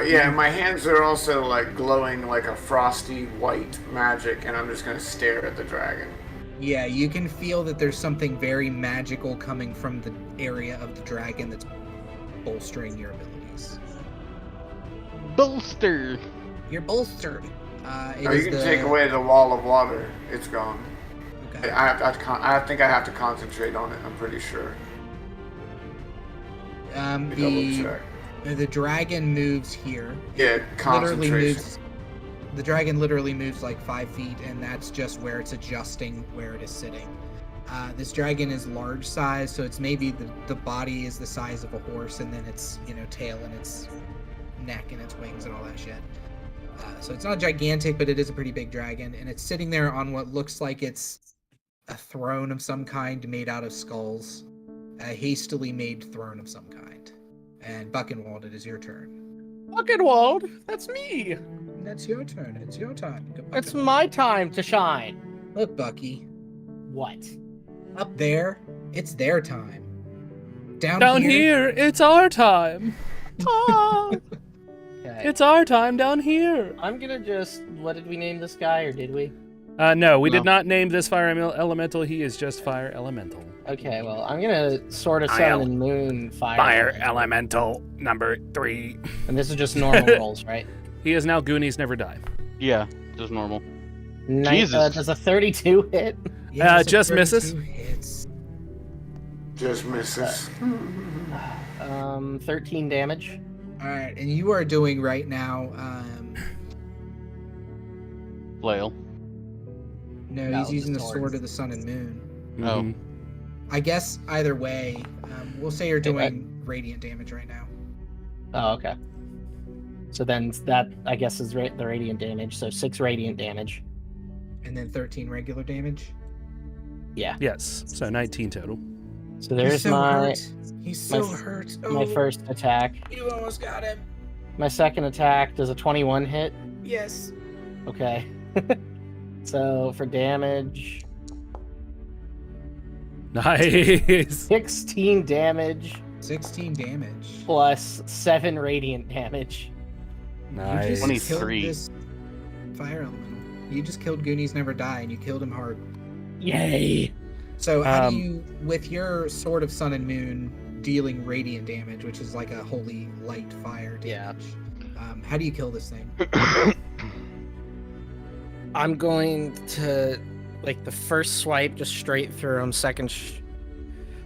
Yeah, my hands are also like glowing like a frosty white magic, and I'm just gonna stare at the dragon. Yeah, you can feel that there's something very magical coming from the area of the dragon that's bolstering your abilities. Bolster. You're bolstered. You can take away the wall of water. It's gone. Okay. I think I have to concentrate on it. I'm pretty sure. Let me double check. The dragon moves here. Yeah, concentration. The dragon literally moves like 5 feet, and that's just where it's adjusting where it is sitting. This dragon is large size, so it's maybe the body is the size of a horse, and then its tail and its neck and its wings and all that shit. So it's not gigantic, but it is a pretty big dragon, and it's sitting there on what looks like it's a throne of some kind made out of skulls, a hastily made throne of some kind. And Buckenwald, it is your turn. Buckenwald, that's me. That's your turn. It's your time. It's my time to shine. Look, Bucky. What? Up there, it's their time. Down here, it's our time. Okay. It's our time down here. I'm gonna just. What did we name this guy, or did we? No, we did not name this fire elemental. He is just fire elemental. Okay, well, I'm gonna sort of sun and moon fire. Elemental number 3. And this is just normal rolls, right? He is now Goonies Never Die. Yeah, just normal. Jesus. Does a 32 hit? Yeah, just misses. Hits. Just misses. 13 damage. All right, and you are doing right now. Flail. No, No, he's using the swords. sword of the sun and moon. Mhm. I guess either way, we'll say you're doing radiant damage right now. Oh, okay. So then that, I guess, is the radiant damage. So 6 radiant damage. And then 13 regular damage. Yeah. Yes, so 19 total. So there's He's so hurt. He's so my- hurt. my first attack. You almost got him. My second attack does a 21 hit. Yes. Okay. So for damage, Nice. 16 damage 16 damage. plus 7 radiant damage. You Nice. just 23. killed this fire elemental. You just killed Goonies Never Die, and you killed him hard. Yay! So how do you, with your Sword of Sun and Moon, dealing radiant damage, which is like a holy light fire damage, how do you kill this thing? I'm going to, like, the first swipe just straight through him, second,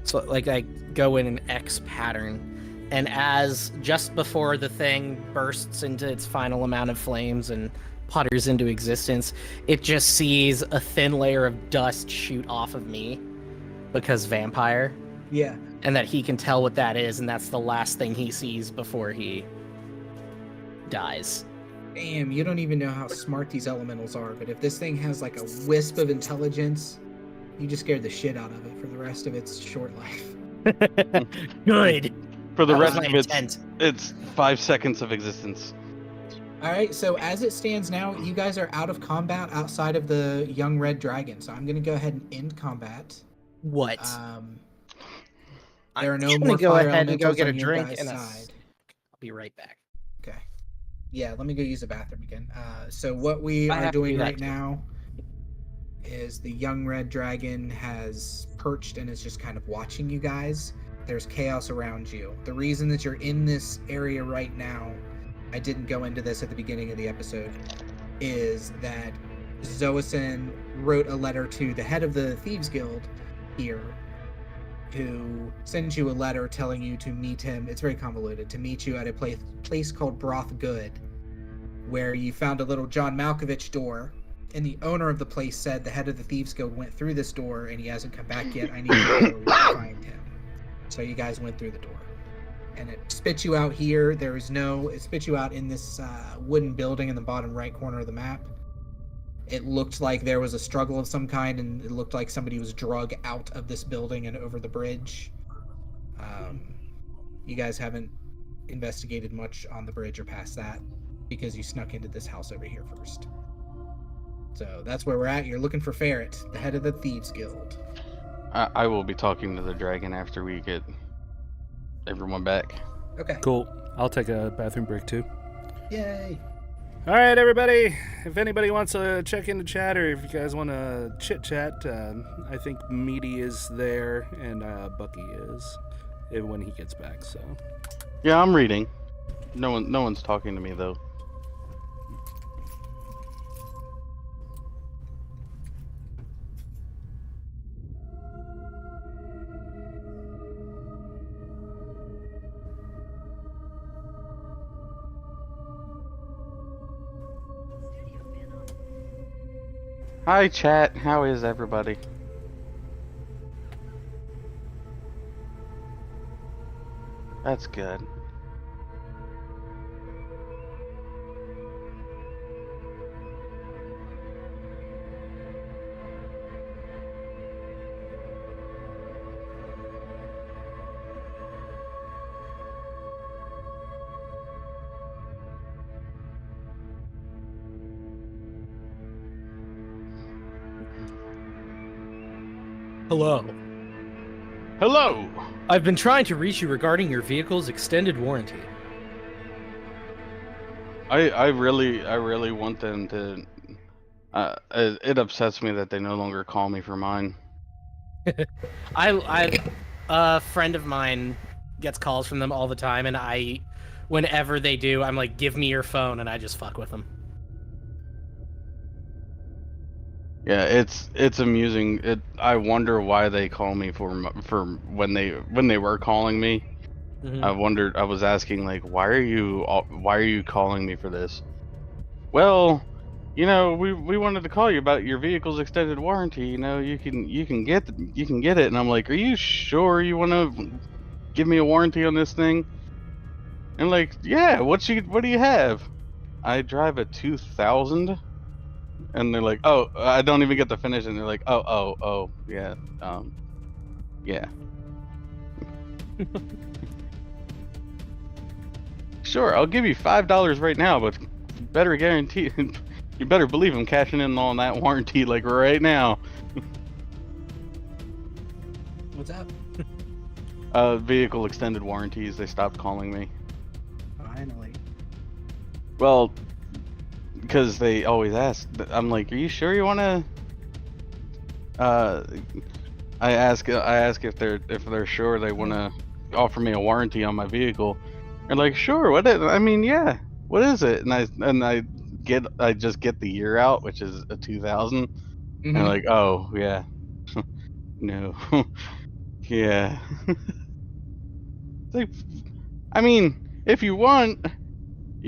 so like I go in an X pattern, and as just before the thing bursts into its final amount of flames and putters into existence, it just sees a thin layer of dust shoot off of me because vampire, Yeah. and that he can tell what that is, and that's the last thing he sees before he dies. Damn, you don't even know how smart these elementals are, but if this thing has like a wisp of intelligence, you just scared the shit out of it for the rest of its short life. Good. For the That was rest my of intent. it's 5 seconds of existence. Alright, so as it stands now, you guys are out of combat outside of the young red dragon, so I'm gonna go ahead and end combat. What? There are no I'm gonna more go fire ahead and go elementals get a on your drink guys' and side. I'll be right back. Okay. Yeah, let me go use the bathroom again. So what we I are have to doing do that right too. now is the young red dragon has perched and is just kind of watching you guys. There's chaos around you. The reason that you're in this area right now, I didn't go into this at the beginning of the episode, is that Xoasin wrote a letter to the head of the Thieves Guild here, who sends you a letter telling you to meet him. It's very convoluted. To meet you at a place called Broth Good, where you found a little John Malkovich door, and the owner of the place said the head of the Thieves Guild went through this door and he hasn't come back yet. I need to go find him. So you guys went through the door. And it spits you out here. It spits you out in this wooden building in the bottom right corner of the map. It looked like there was a struggle of some kind, and it looked like somebody was drug out of this building and over the bridge. You guys haven't investigated much on the bridge or past that because you snuck into this house over here first. So that's where we're at. You're looking for Ferret, the head of the Thieves Guild. I will be talking to the dragon after we get everyone back. Okay. Cool. I'll take a bathroom break too. Yay. All right, everybody. If anybody wants to check in the chat, or if you guys want to chit chat, I think Meaty is there and Bucky is when he gets back. So. Yeah, I'm reading. No one's talking to me though. Hi chat, how is everybody? That's good. Hello. Hello! I've been trying to reach you regarding your vehicle's extended warranty. I really want them to. It upsets me that they no longer call me for mine. A friend of mine gets calls from them all the time, and whenever they do, I'm like, give me your phone, and I just fuck with them. Yeah, it's amusing. I wonder why they call me for when they were calling me. Mm-hmm. I was asking like, why are you calling me for this? Well, we wanted to call you about your vehicle's extended warranty. You can get it, and I'm like, are you sure you want to give me a warranty on this thing? And like, yeah, what do you have? I drive a 2000. And they're like, oh, I don't even get to finish, and they're like, oh, yeah, yeah. Sure, I'll give you $5 right now, but better guarantee, you better believe I'm cashing in on that warranty like right now. What's up? Vehicle extended warranties, they stopped calling me. Finally. Well, because they always ask. I'm like, are you sure you want to? I ask if they're sure they want to offer me a warranty on my vehicle. They're like, sure. Yeah. What is it? And I just get the year out, which is a 2000. Mm-hmm. And they're like, oh yeah, no, yeah. Like, if you want.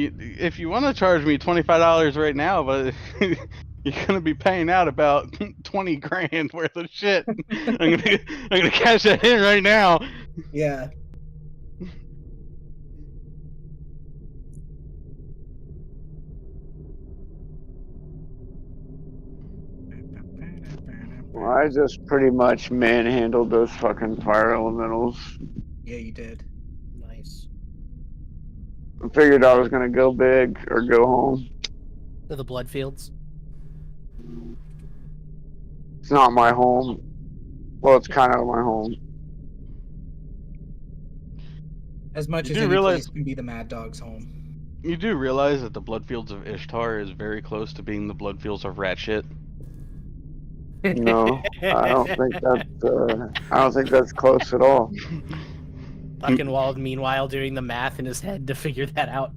If you want to charge me $25 right now, but you're gonna be paying out about 20 grand worth of shit. I'm gonna cash that in right now. Yeah. Well, I just pretty much manhandled those fucking fire elementals. Yeah, you did. Nice. I figured I was gonna go big or go home. To the Bloodfields. It's not my home. Well, it's kind of my home. As much You as do any realize- place can be the Mad Dog's home. You do realize that the Bloodfields of Ishtar is very close to being the Bloodfields of rat shit. No, I don't think that's close at all. Buckenwald, meanwhile, doing the math in his head to figure that out.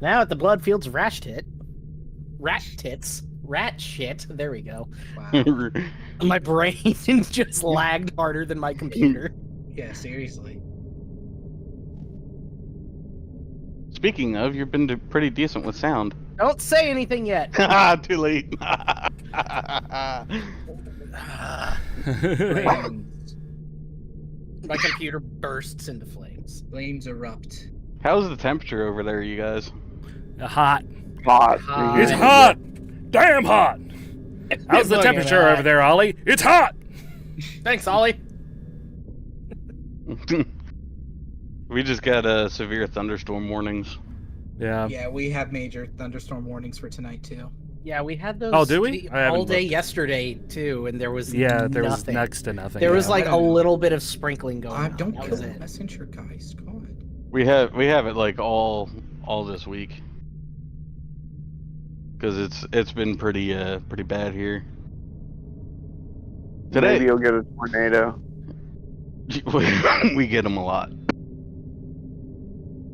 Now at the Bloodfields rat shit. There we go. Wow. My brain just lagged harder than my computer. Yeah, seriously. Speaking of, you've been pretty decent with sound. Don't say anything yet. Too late. Flames. My computer bursts into flames. Flames erupt. How's the temperature over there, you guys? Hot. Hot. Hot. It's hot. Damn hot. How's the Look at temperature that. over there, Ollie? It's hot. Thanks, Ollie. We just got severe thunderstorm warnings. Yeah. Yeah, we have major thunderstorm warnings for tonight too. Yeah, we had those. Oh, do we? I haven't all day looked. yesterday too, and there was Yeah, there was nothing. next to nothing. There was yeah. like I a don't know. little bit of sprinkling going on. Don't That kill was the it. messenger, guys. God. We have it like all this week. Because it's been pretty bad here. Today Maybe you'll get a tornado. we get them a lot.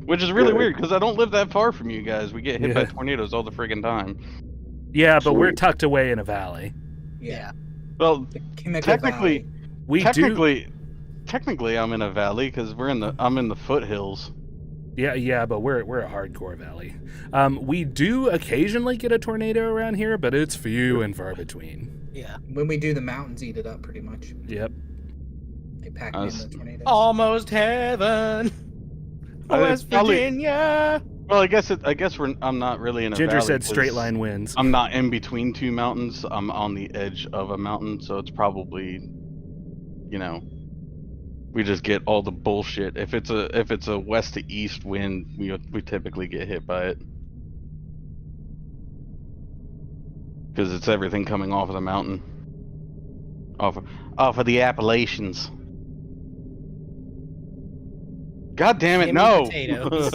Which is really weird because I don't live that far from you guys. We get hit by Yeah. tornadoes all the friggin' time. Yeah, but we're Sweet. tucked away in a valley. Yeah. Well, The chemical technically, valley. We do. technically, I'm in a valley because I'm in the foothills. Yeah, but we're a hardcore valley. We do occasionally get a tornado around here, but it's few and far between. Yeah. When we do, the mountains eat it up pretty much. Yep. They pack I in was- the tornadoes. Almost heaven. West probably- Virginia. Well, I guess I'm not really in a Ginger valley said 'cause straight line wins. I'm not in between two mountains. I'm on the edge of a mountain, so it's probably, we just get all the bullshit. If it's a west to east wind, we typically get hit by it because it's everything coming off of the mountain, off of the Appalachians. God damn it! Jimmy No. Potatoes.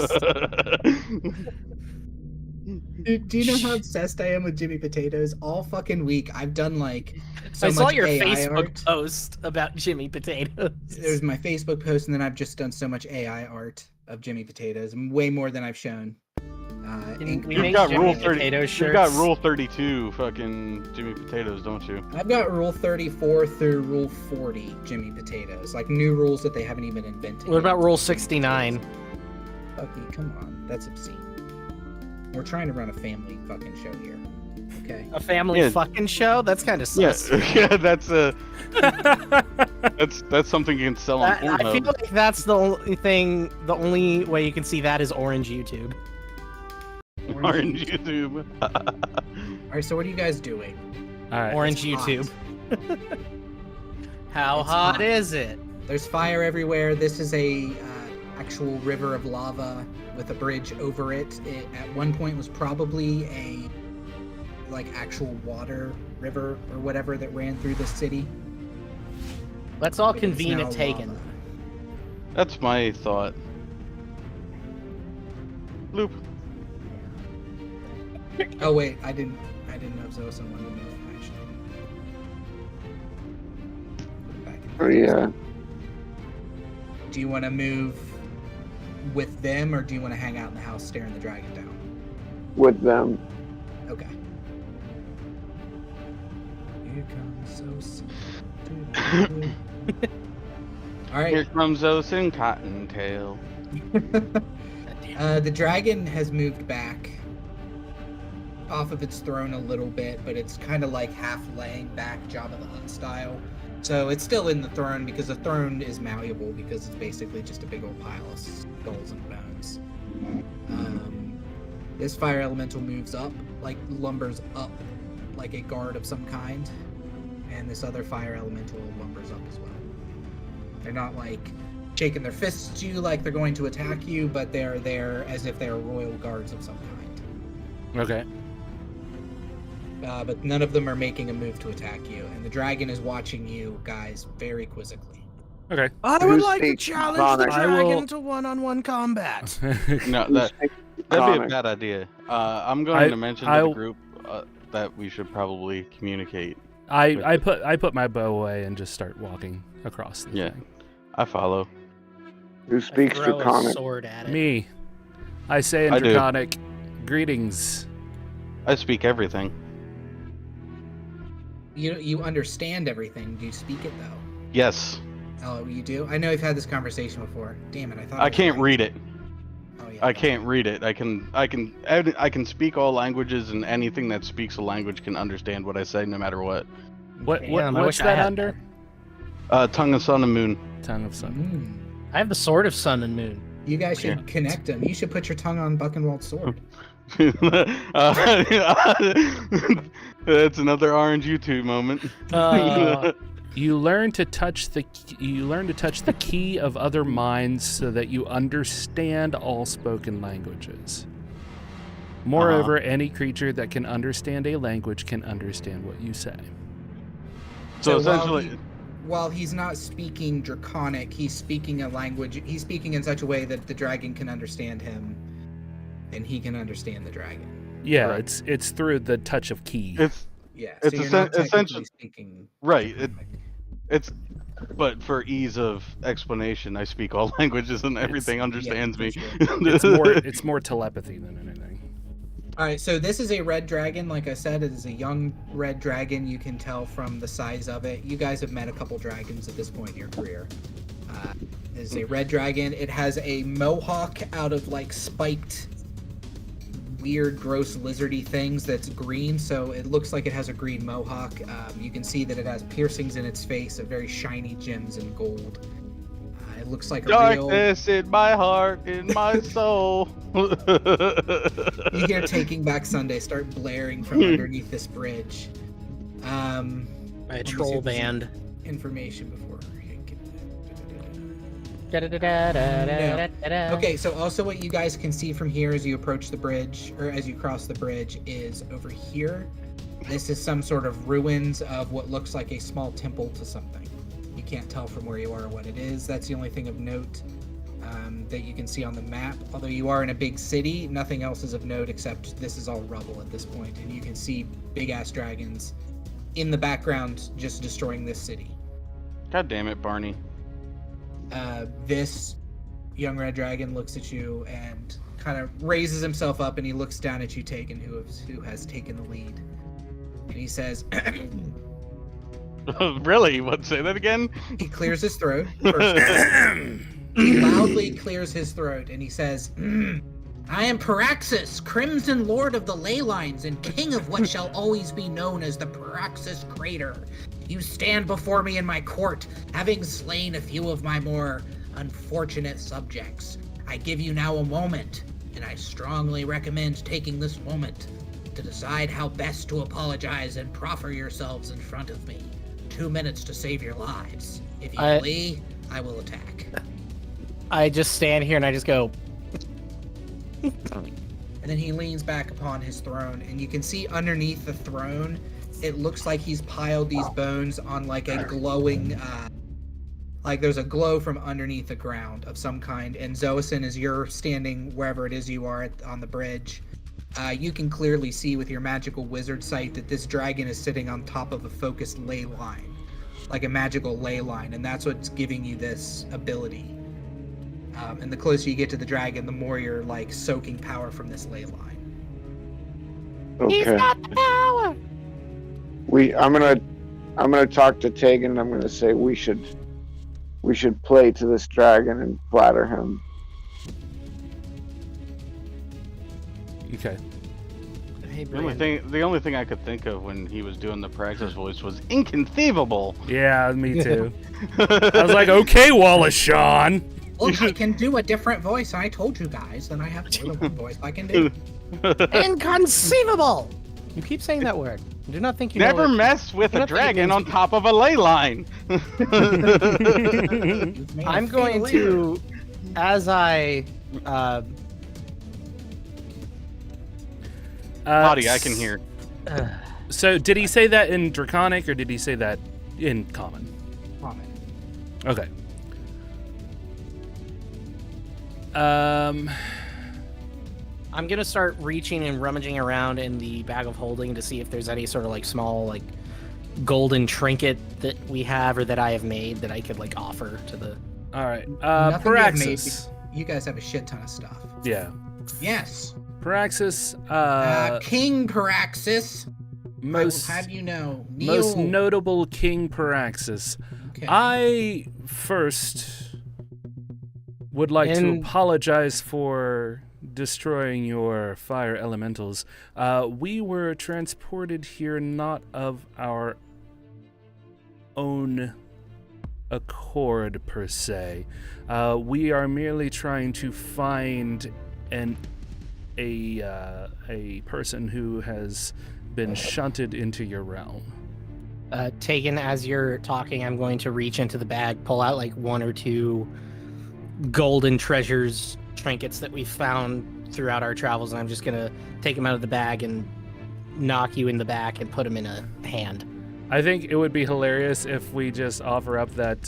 Do you know how obsessed I am with Jimmy Potatoes? All fucking week, I've done like so I saw much your AI Facebook art. post about Jimmy Potatoes. There's my Facebook post, and then I've just done so much AI art of Jimmy Potatoes, way more than I've shown. Can we You've make got Jimmy Rule 30. Potato You've shirts? got Rule 32, fucking Jimmy Potatoes, don't you? I've got Rule 34 through Rule 40 Jimmy Potatoes, like new rules that they haven't even invented. What yet. about Rule 69? Bucky, come on, that's obscene. We're trying to run a family fucking show here. Okay. A family Yeah. fucking show? That's kind of Yeah, sus. yeah, that's something you can sell on I feel Pornhub. like that's the only way you can see that is Orange YouTube. Orange YouTube. All right, so what are you guys doing? All right. Orange It's hot. YouTube. How It's hot hot. is it? There's fire everywhere. This is a actual river of lava with a bridge over it. It at one point was probably a actual water river or whatever that ran through the city. Let's all It's convene now at Tægen. lava. That's my thought. Bloop. Oh wait, I didn't know Xoasin wanted to move actually. Put it back in. Oh yeah. Do you want to move with them, or do you want to hang out in the house staring the dragon down? With them. Okay. Here comes Xoasin. All Here right. comes Xoasin Cottontail. The dragon has moved back off of its throne a little bit, but it's kind of like half laying back, Jabba the Hutt style. So it's still in the throne because the throne is malleable because it's basically just a big old pile of skulls and bones. This fire elemental moves up, like lumbers up like a guard of some kind, and this other fire elemental lumbers up as well. They're not like shaking their fists at you like they're going to attack you, but they're there as if they're royal guards of some kind. Okay. But none of them are making a move to attack you, and the dragon is watching you guys very quizzically. Okay. I would like to challenge the I will- to one-on-one combat. No, that'd be a Comic. bad idea. I'm going to mention to the I'll- group that we should probably communicate. I put my bow away and just start walking across the Yeah. thing. I follow. Who speaks Throw a Draconic? sword at it. Me. I say in I do. Draconic, greetings. I speak everything. You understand everything. Do you speak it though? Yes. Oh, you do? I know we've had this conversation before. Damn it! I thought I was can't right. read it. Oh I can't read it. I can speak all languages, and anything that speaks a language can understand what I say, no matter what. Damn, I What's wish I that had under? Tongue of sun and moon. Tongue of sun. I have the sword of sun and moon. You guys should connect them. You should put your tongue on Buckenwald's sword. That's another orange YouTube moment. You learn to touch the key of other minds so that you understand all spoken languages. Moreover, any creature that can understand a language can understand what you say. So essentially, while he's not speaking Draconic, he's speaking a language. He's speaking in such a way that the dragon can understand him, and he can understand the dragon. Yeah, right. it's through the touch of key. So you're not technically speaking. Right. But for ease of explanation, I speak all languages and everything understands me. It's more telepathy than anything. All right, so this is a red dragon. Like I said, it is a young red dragon. You can tell from the size of it. You guys have met a couple dragons at this point in your career. It is a red dragon. It has a mohawk out of like spiked, weird, gross, lizardy things that's green. So it looks like it has a green mohawk. You can see that it has piercings in its face of very shiny gems and gold. It looks like a darkness in my heart, in my soul. You hear "Taking Back Sunday" start blaring from underneath this bridge. A troll band. Information before. No. Okay, so also what you guys can see from here as you approach the bridge, or as you cross the bridge, is over here. This is some sort of ruins of what looks like a small temple to something. You can't tell from where you are what it is. That's the only thing of note that you can see on the map. Although you are in a big city, nothing else is of note except this is all rubble at this point, and you can see big-ass dragons in the background just destroying this city. God damn it, Barney. This young red dragon looks at you and kind of raises himself up, and he looks down at you, Tægen, who has taken the lead. And he says, Really? What? Say that again? he clears his throat. He loudly clears his throat, and he says, I am Paraxis, Crimson Lord of the Ley Lines, and King of what shall always be known as the Paraxis Crater. You stand before me in my court, having slain a few of my more unfortunate subjects. I give you now a moment, and I strongly recommend taking this moment to decide how best to apologize and proffer yourselves in front of me. 2 minutes to save your lives. If you flee, I will attack. I just stand here and I just go. And then he leans back upon his throne, and you can see underneath the throne, it looks like he's piled these bones on like a glowing, like there's a glow from underneath the ground of some kind. And Xoasin, as you're standing wherever it is you are on the bridge, you can clearly see with your magical wizard sight that this dragon is sitting on top of a focused ley line, like a magical ley line, and that's what's giving you this ability. And the closer you get to the dragon, the more you're like soaking power from this ley line. Okay. He's got the power. I'm gonna talk to Tægen. I'm gonna say we should play to this dragon and flatter him. Okay. Hey, The only thing I could think of when he was doing the Praxis voice was inconceivable. Yeah, me too. I was like, okay, Wallace Shawn. Look, I can do a different voice. I told you guys that I have more than one voice I can do. Inconceivable! You keep saying that word. I do not think you Never know mess with a dragon on top of a ley line. I'm going to, as I... Potty, I can hear. So, did he say that in Draconic, or did he say that in Common? Common. Okay. I'm gonna start reaching and rummaging around in the bag of holding to see if there's any sort of like small like golden trinket that we have or that I have made that I could like offer to the. All right. Nothing you have made, Paraxis. you guys have a shit ton of stuff. Yeah. Yes. Paraxis. King Paraxis. Most I will have you know. most notable King Paraxis. Okay. I first would like to apologize for destroying your fire elementals. We were transported here not of our own accord, per se. We are merely trying to find a person who has been shunted into your realm. Tægen, as you're talking, I'm going to reach into the bag, pull out like 1 or 2 golden treasures, trinkets that we found throughout our travels, and I'm just gonna take them out of the bag and knock you in the back and put them in a hand. I think it would be hilarious if we just offer up that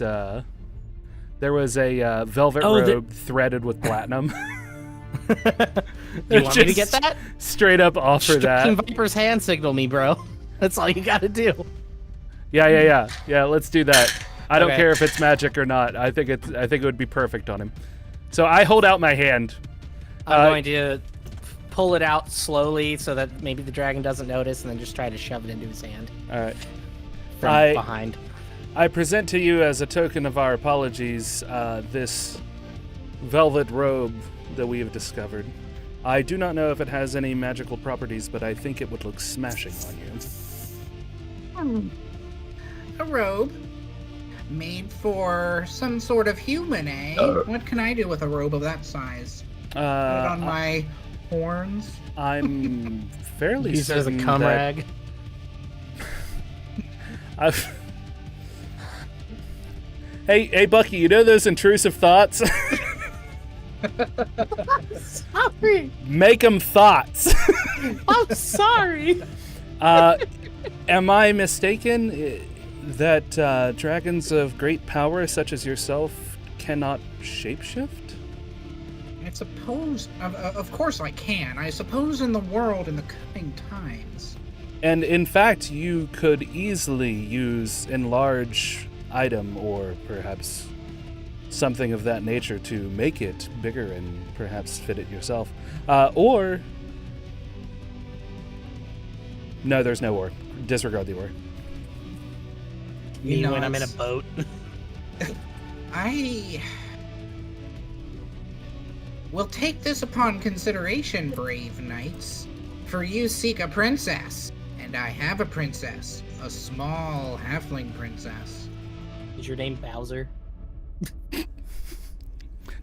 there was a velvet robe threaded with platinum. You want me to get that? Straight up offer Striking that. Viper's hand signal me, bro. That's all you gotta do. Yeah. Let's do that. I don't Okay. care if it's magic or not. I think it would be perfect on him. So I hold out my hand. I'm going to pull it out slowly so that maybe the dragon doesn't notice, and then just try to shove it into his hand All right. from behind. I present to you as a token of our apologies this velvet robe that we have discovered. I do not know if it has any magical properties, but I think it would look smashing on you. A robe made for some sort of human, eh? What can I do with a robe of that size? Put it on my horns? I'm fairly Use it as a certain cum that rag. Hey, Bucky, you know those intrusive thoughts? Sorry. Make them thoughts. I'm sorry. Am I mistaken that dragons of great power, such as yourself, cannot shapeshift? I suppose, of course I can. I suppose in the world in the coming times. And in fact, you could easily use enlarge item or perhaps something of that nature to make it bigger and perhaps fit it yourself. Or... No, there's no or. Disregard the or. Me know, when I'm in a it's- boat. I will take this upon consideration, brave knights. For you seek a princess, and I have a princess. A small halfling princess. Is your name Bowser?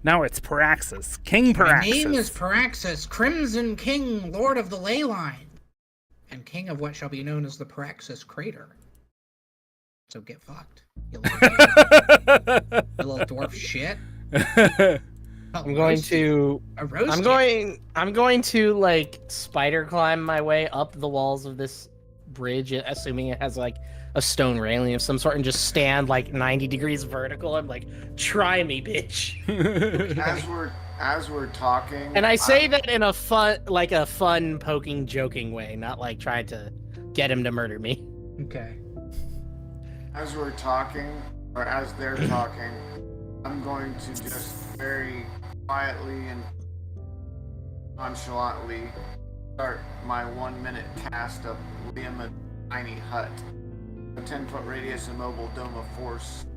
Now it's Paraxis. King My Paraxis. name is Paraxis, Crimson King, Lord of the Ley Line, and King of what shall be known as the Paraxis Crater. So get fucked, you little, you little dwarf shit. I'm going to I'm going to like spider climb my way up the walls of this bridge, assuming it has like a stone railing of some sort, and just stand like 90 degrees vertical. I'm like, try me, bitch. As we're talking, And I say that in a fun poking, joking way, not like trying to get him to murder me. Okay. as we're talking, or as they're talking, I'm going to just very quietly and nonchalantly start my 1 minute cast of Liam a tiny hut. A 10-foot radius immobile dome of force,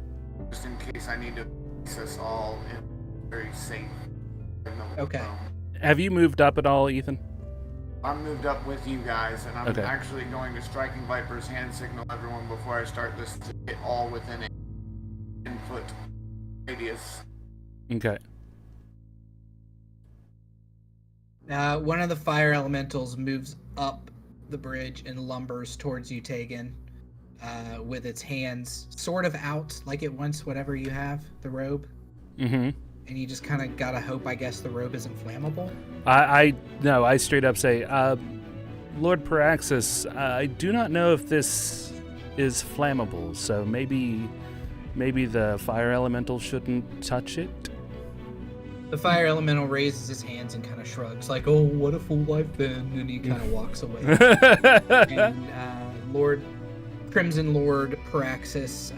just in case I need to place us all in very safe. Okay. Have you moved up at all, Ethan? I'm moved up with you guys, and I'm Okay. actually going to Striking Viper's hand signal everyone before I start this to get all within a 10-foot radius. Okay. One of the fire elementals moves up the bridge and lumbers towards you, Tægen, with its hands sort of out, like it wants whatever you have, the robe. Mm-hmm. And you just kind of gotta hope, I guess, the robe isn't flammable. I straight up say, Lord Paraxis, I do not know if this is flammable, so maybe the fire elemental shouldn't touch it. The fire elemental raises his hands and kind of shrugs, like, "Oh, what a fool I've been," and he kind of walks away. And Crimson Lord Paraxis,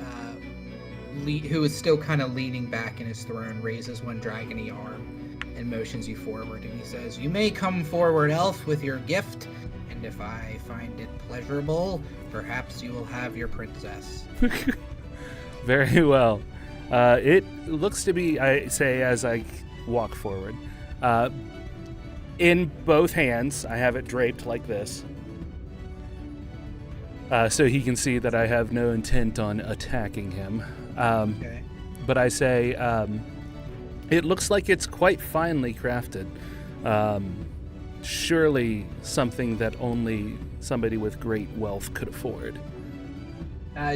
who is still kind of leaning back in his throne, raises one dragony arm and motions you forward, and he says, "You may come forward, elf, with your gift, and if I find it pleasurable, perhaps you will have your princess." Very well. It looks to be, I say as I walk forward, in both hands. I have it draped like this. So he can see that I have no intent on attacking him. Okay. But I say, it looks like it's quite finely crafted. Surely something that only somebody with great wealth could afford.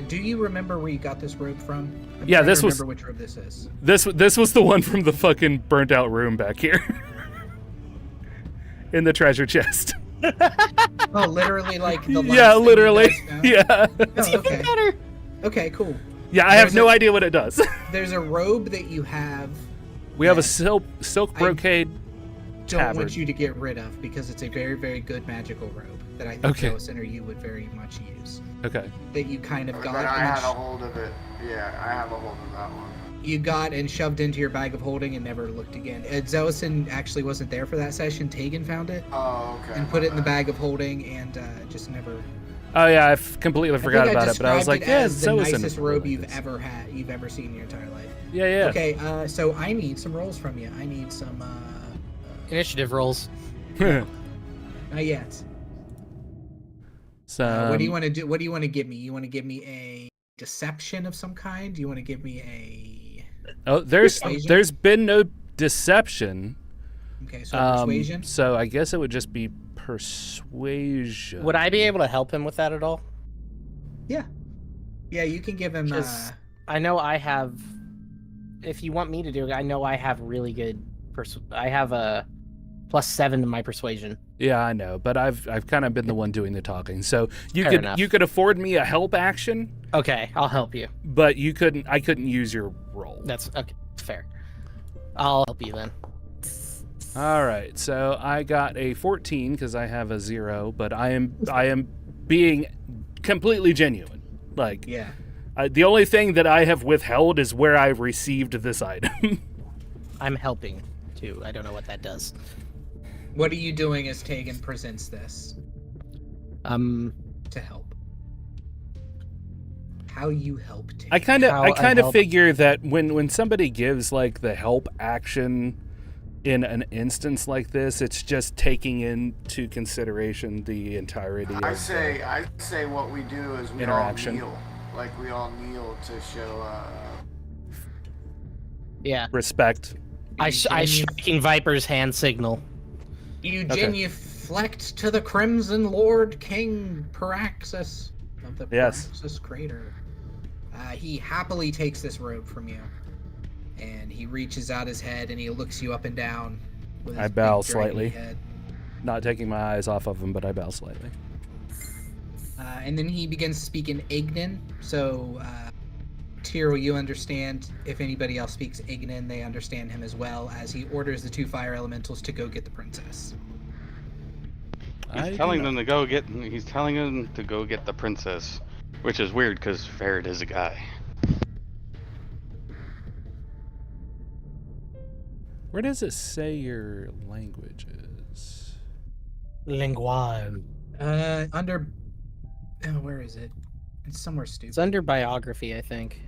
Do you remember where you got this robe from? I'm Yeah, trying this to was- remember which robe this is. This was the one from the fucking burnt out room back here. In the treasure chest. Oh, literally like the last Yeah, thing you literally. guys found? Yeah. Oh, okay. Okay, cool. Yeah, I have There's no a- idea what it does. There's a robe that you have. We have a that silk brocade don't tabard. want you to get rid of because it's a very, very good magical robe that I think Okay. Xoasin or you would very much use. Okay. That you kind of But got I and had a hold of it. Yeah, I have a hold of that one. you got and shoved into your bag of holding and never looked again. Xoasin actually wasn't there for that session. Tægen found it Oh, okay. and put it in the bag of holding and just never. Oh yeah, I completely forgot I think about it, but I was like, described it yeah, as the Xoasin nicest is robe like you've this. ever had, you've ever seen in your entire life. Yeah, yeah. Okay, so I need some rolls from you. I need some. Initiative rolls. Not yet. So What do you want to do? What do you want to give me? You want to give me a deception of some kind? Do you want to give me a? Oh, there's Persuasion? been no deception. Okay, so persuasion. So I guess it would just be persuasion. Would I be able to help him with that at all? Yeah, you can give him. 'Cause I know I have. If you want me to do it, I know I have really good. I have a +7 to my persuasion. Yeah, I know, but I've kind of been the one doing the talking. So Fair enough. you could afford me a help action, Okay, I'll help you. but I couldn't use your roll. That's okay. Fair. I'll help you then. All right, so I got a 14 because I have a 0, but I am being completely genuine. Like, yeah. the only thing that I have withheld is where I've received this item. I'm helping too. I don't know what that does. What are you doing as Tægen presents this to help? How you help Tægen? I kind How I of help- figure that when somebody gives like the help action in an instance like this, it's just taking into consideration the entirety I of say what we do is we Interaction. all kneel. Like we all kneel to show. Yeah. respect. I striking Viper's hand signal. You Okay. genuflect to the Crimson Lord King Paraxis of the Yes. Paraxis Crater. He happily takes this robe from you, and he reaches out his head and he looks you up and down. With I his bow big, dragging slightly. head. Not taking my eyes off of him, but I bow slightly. And then he begins to speak in Ignan. So, Ptyrl, you understand. If anybody else speaks Ignan, they understand him as well, as he orders the 2 fire elementals to go get the princess. He's telling them to go get. He's telling them to go get the princess, which is weird because Ferret is a guy. Where does it say your language is? Linguan. Under. Oh, where is it? It's somewhere stupid. It's under biography, I think.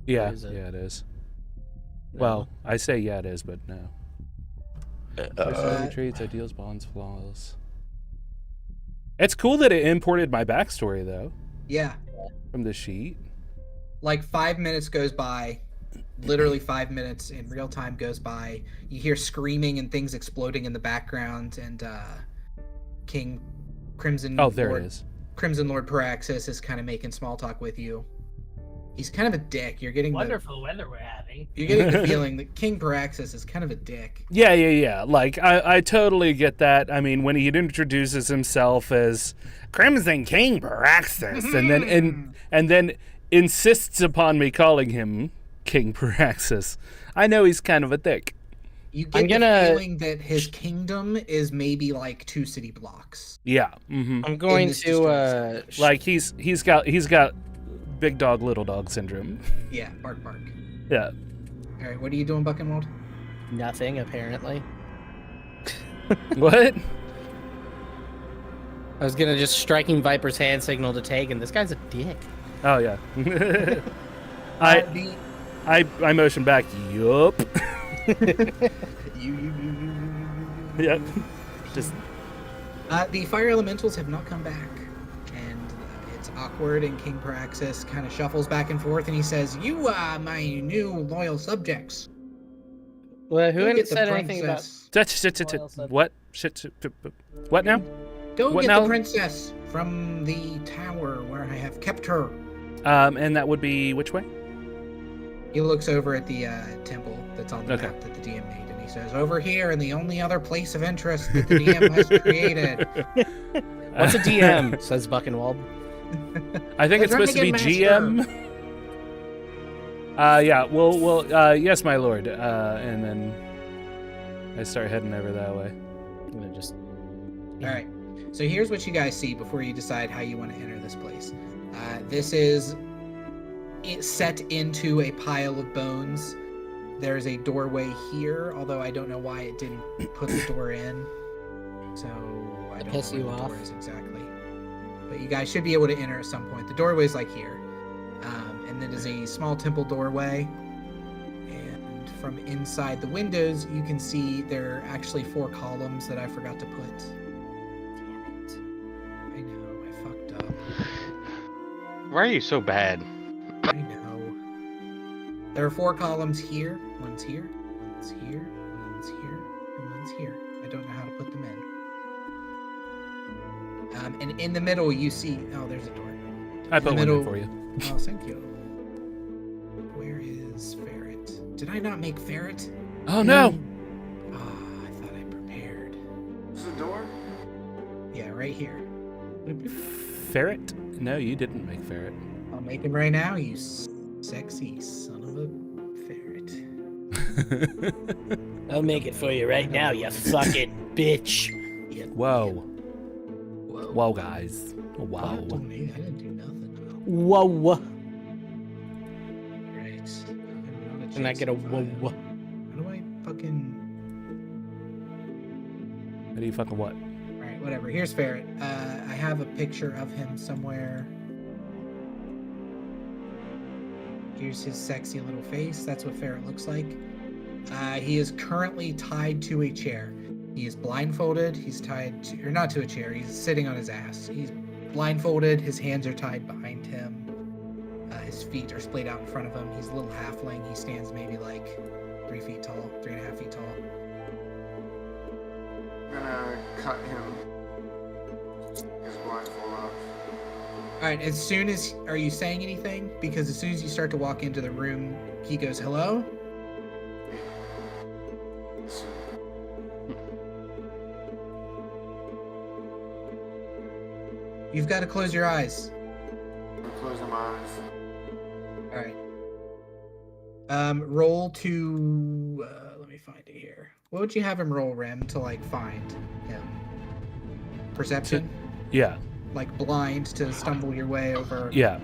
Yeah, is it? yeah, it is. No. Well, I say yeah, it is, but no. Personality traits, ideals, bonds, flaws. It's cool that it imported my backstory though Yeah. from the sheet. Like 5 minutes goes by. Literally 5 minutes in real time goes by. You hear screaming and things exploding in the background, and King Crimson. Oh, there Lord, it is. Crimson Lord Paraxis is kind of making small talk with you. He's kind of a dick. You're getting Wonderful weather we're having. You're getting the feeling that King Paraxis is kind of a dick. Yeah. Like I totally get that. I mean, when he introduces himself as Crimson King Paraxis, and then insists upon me calling him King Paraxis, I know he's kind of a dick. You get the feeling that his kingdom is maybe like 2 city blocks. Yeah. Mm-hmm. I'm going this to Like he's got big dog little dog syndrome. Yeah, bark. Yeah. All right, what are you doing, Buckenwald? nothing apparently. What? I was gonna just striking Viper's hand signal to Tægen. This guy's a dick. Oh yeah. I motion back. Yup. Yep. Just The fire elementals have not come back, and it's awkward. And King Paraxis kind of shuffles back and forth, and he says, "You are my new loyal subjects. Well, who Go hadn't get the said anything about? princess. What? What now? Go What get now? the princess from the tower where I have kept her." And that would be which way? He looks over at the temple that's on the Okay. map that the DM made, and he says, "Over here, in the only other place of interest that the DM has created." What's a DM? Says Buckenwald. I think it's The supposed to be Dragon GM. Yeah. Well. Yes, my lord. And then I start heading over that way. I'm gonna just. All right. So here's what you guys see before you decide how you want to enter this place. This is set into a pile of bones. There's a doorway here, although I don't know why it didn't put the door in. So I don't Piss know you where the off? door is exactly. But you guys should be able to enter at some point. The doorway's like here. And then there's a small temple doorway. And from inside the windows, you can see there are actually 4 columns that I forgot to put. Damn it. I know, I fucked up. Why are you so bad? I know. There are 4 columns here. One's here, one's here, one's here, and one's here. I don't know how to put them in. And in the middle, you see. Oh, there's a door. I put one middle- in for you. Oh, thank you. Where is Ferret? Did I not make Ferret? Oh no! Ah, I thought I prepared. Is the door? Yeah, right here. Ferret? No, you didn't make ferret. I'll make him right now, you sexy son of a ferret. I'll make it for you right now, you fucking bitch. Yeah. Whoa. Whoa. Whoa, guys. Wow. I didn't do nothing. Whoa. Right. I'm not And I get a whoa. How do I fucking... How do you fucking what? Alright, whatever. Here's Ferret. I have a picture of him somewhere. Here's his sexy little face. That's what Ferret looks like. He is currently tied to a chair. He is blindfolded. He's tied to... Or not to a chair. He's sitting on his ass. He's blindfolded. His hands are tied behind him. His feet are splayed out in front of him. He's a little halfling. He stands maybe like 3 feet tall, 3.5 feet tall. I'm gonna cut him. His blindfold off. Alright, as soon as... Are you saying anything? Because as soon as you start to walk into the room, he goes, "Hello?" So, You've got to close your eyes. I'm closing my eyes. Alright. Roll to... let me find it here. What would you have him roll, Rem, to, like, find him? Perception? Yeah. Like, blind to stumble your way over... Yeah.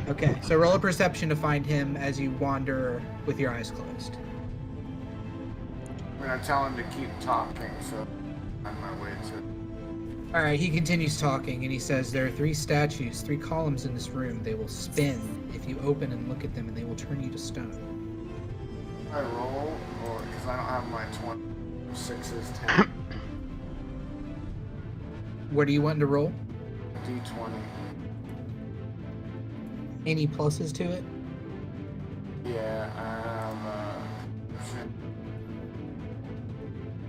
Okay, so roll a perception to find him as you wander with your eyes closed. I'm gonna tell him to keep talking, so I'm on my way to... Alright, he continues talking, and he says, "There are 3 statues, 3 columns in this room. They will spin if you open and look at them, and they will turn you to stone." I roll, or because I don't have my 6s, 10, What are you wanting to roll? D20. Any pluses to it? Yeah, I have shit.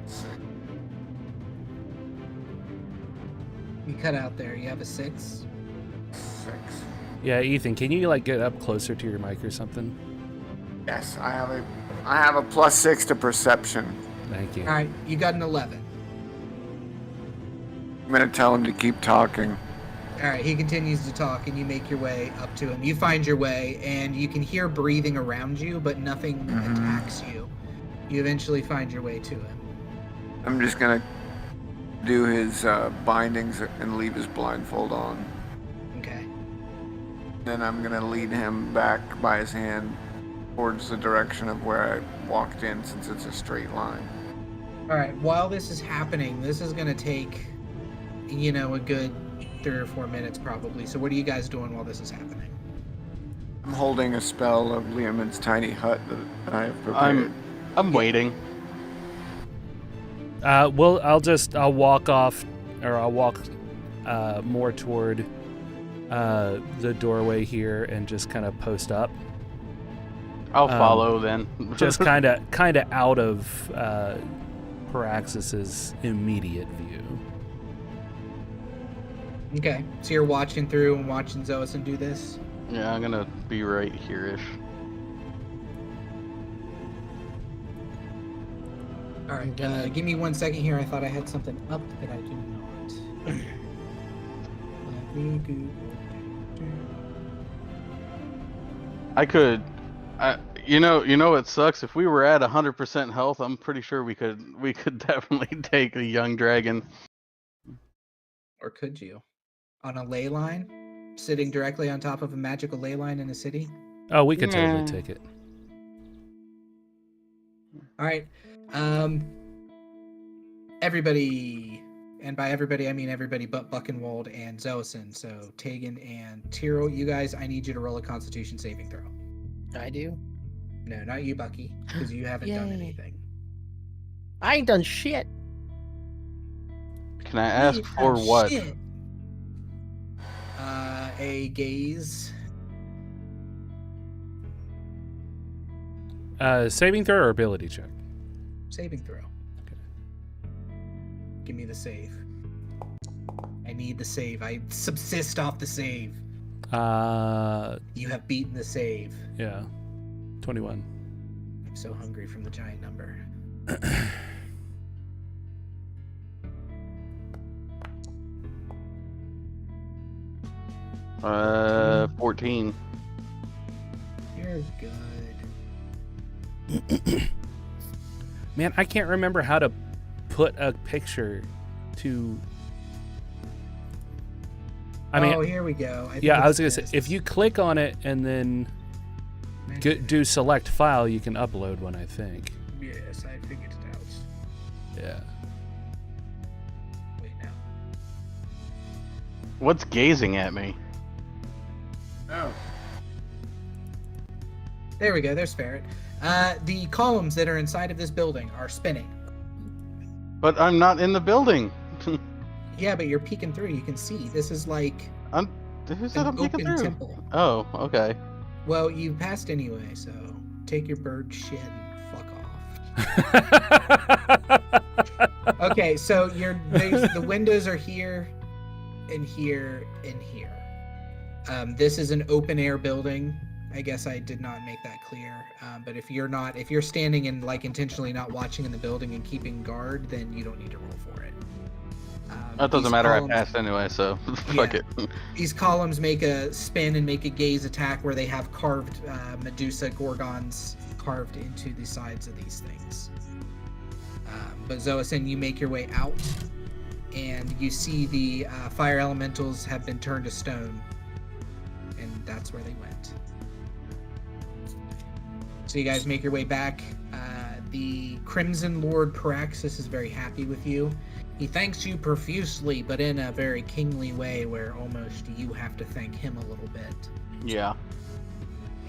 6. You cut out there. You have a 6. 6. Yeah, Ethan, can you like get up closer to your mic or something? Yes, I have a +6 to perception. Thank you. Alright, you got an 11. I'm gonna tell him to keep talking. Alright, he continues to talk, and you make your way up to him. You find your way, and you can hear breathing around you, but nothing attacks you. You eventually find your way to him. I'm just gonna do his bindings and leave his blindfold on. Okay. Then I'm gonna lead him back by his hand towards the direction of where I walked in, since it's a straight line. Alright, while this is happening, this is going to take, a good 3 or 4 minutes probably. So what are you guys doing while this is happening? I'm holding a spell of Liamon's tiny hut that I have prepared. I'm waiting. I'll walk off, or I'll walk more toward the doorway here and just kind of post up. I'll follow then. Just kind of out of Paraxis's immediate view. Okay, so you're watching through and watching Xoasin do this? Yeah, I'm gonna be right here-ish. Alright, give me 1 second here. I thought I had something up that I do not. Let me Google. I could, you know what sucks? If we were at 100% health, I'm pretty sure we could definitely take a young dragon. Or could you? On a ley line? Sitting directly on top of a magical ley line in a city? Oh, we could totally take it. Alright. Everybody, and by everybody I mean everybody but Buckenwald and Xoasin. So Tægen and Ptyrl, you guys, I need you to roll a Constitution saving throw. I do. No, not you, Bucky, because you haven't done Yay. anything. I ain't done shit. Can I ask for what? Shit. A gaze. Saving throw or ability check? Saving throw. Okay. Give me the save. I need the save. I subsist off the save. You have beaten the save. Yeah. 21. I'm so hungry from the giant number. 14. You're good. Man, I can't remember how to put a picture to... Here we go. I was going to say, if you click on it and then do select file, you can upload one, I think. Yes, I figured it out. Yeah. Wait, now. What's gazing at me? Oh. There we go. There's Ferret. The columns that are inside of this building are spinning. But I'm not in the building. Yeah, but you're peeking through. You can see. This is like Who said an I'm peeking open through? temple. Oh, okay. Well, you passed anyway, so take your bird shit and fuck off. Okay, so the windows are here, and here, and here. This is an open air building. I guess I did not make that clear. But if you're standing and like intentionally not watching in the building and keeping guard, then you don't need to roll for it. That doesn't matter. I passed anyway, so fuck it. These columns make a spin and make a gaze attack where they have carved Medusa Gorgons carved into the sides of these things. But Xoasin, you make your way out, and you see the fire elementals have been turned to stone, and that's where they went. So you guys make your way back. The Crimson Lord Paraxis is very happy with you. He thanks you profusely, but in a very kingly way where almost you have to thank him a little bit. Yeah.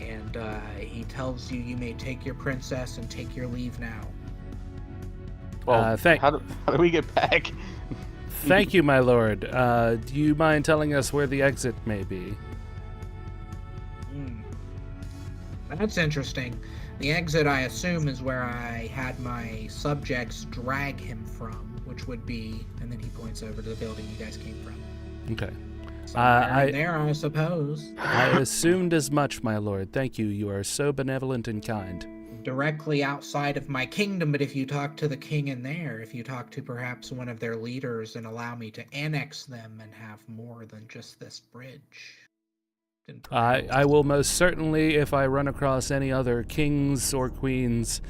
And he tells you may take your princess and take your leave now. Well, how do we get back? Thank you, my lord. Do you mind telling us where the exit may be? That's interesting. The exit, I assume, is where I had my subjects drag him from, which would be, and then he points over to the building you guys came from. Okay. There, I suppose. I assumed as much, my lord. Thank you. You are so benevolent and kind. Directly outside of my kingdom, but if you talk to the king in there, if you talk to perhaps one of their leaders and allow me to annex them and have more than just this bridge. I will most certainly, if I run across any other kings or queens,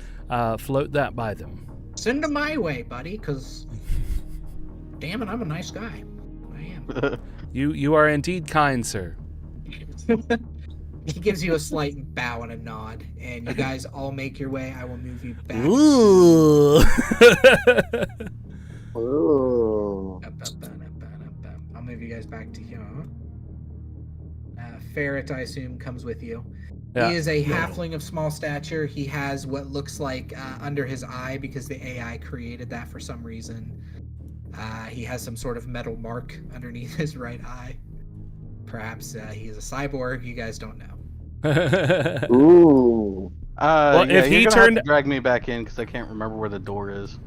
float that by them. Send them my way, buddy, because damn it, I'm a nice guy. I am. You are indeed kind, sir. He gives you a slight bow and a nod, and you guys all make your way. I will move you back. Ooh. Ooh. I'll move you guys back to here. Ferret, I assume, comes with you. Yeah. He is a halfling of small stature. He has what looks like under his eye, because the AI created that for some reason. He has some sort of metal mark underneath his right eye. Perhaps he is a cyborg. You guys don't know. Ooh. Well, yeah, if you're he gonna have turned- to drag me back in because I can't remember where the door is.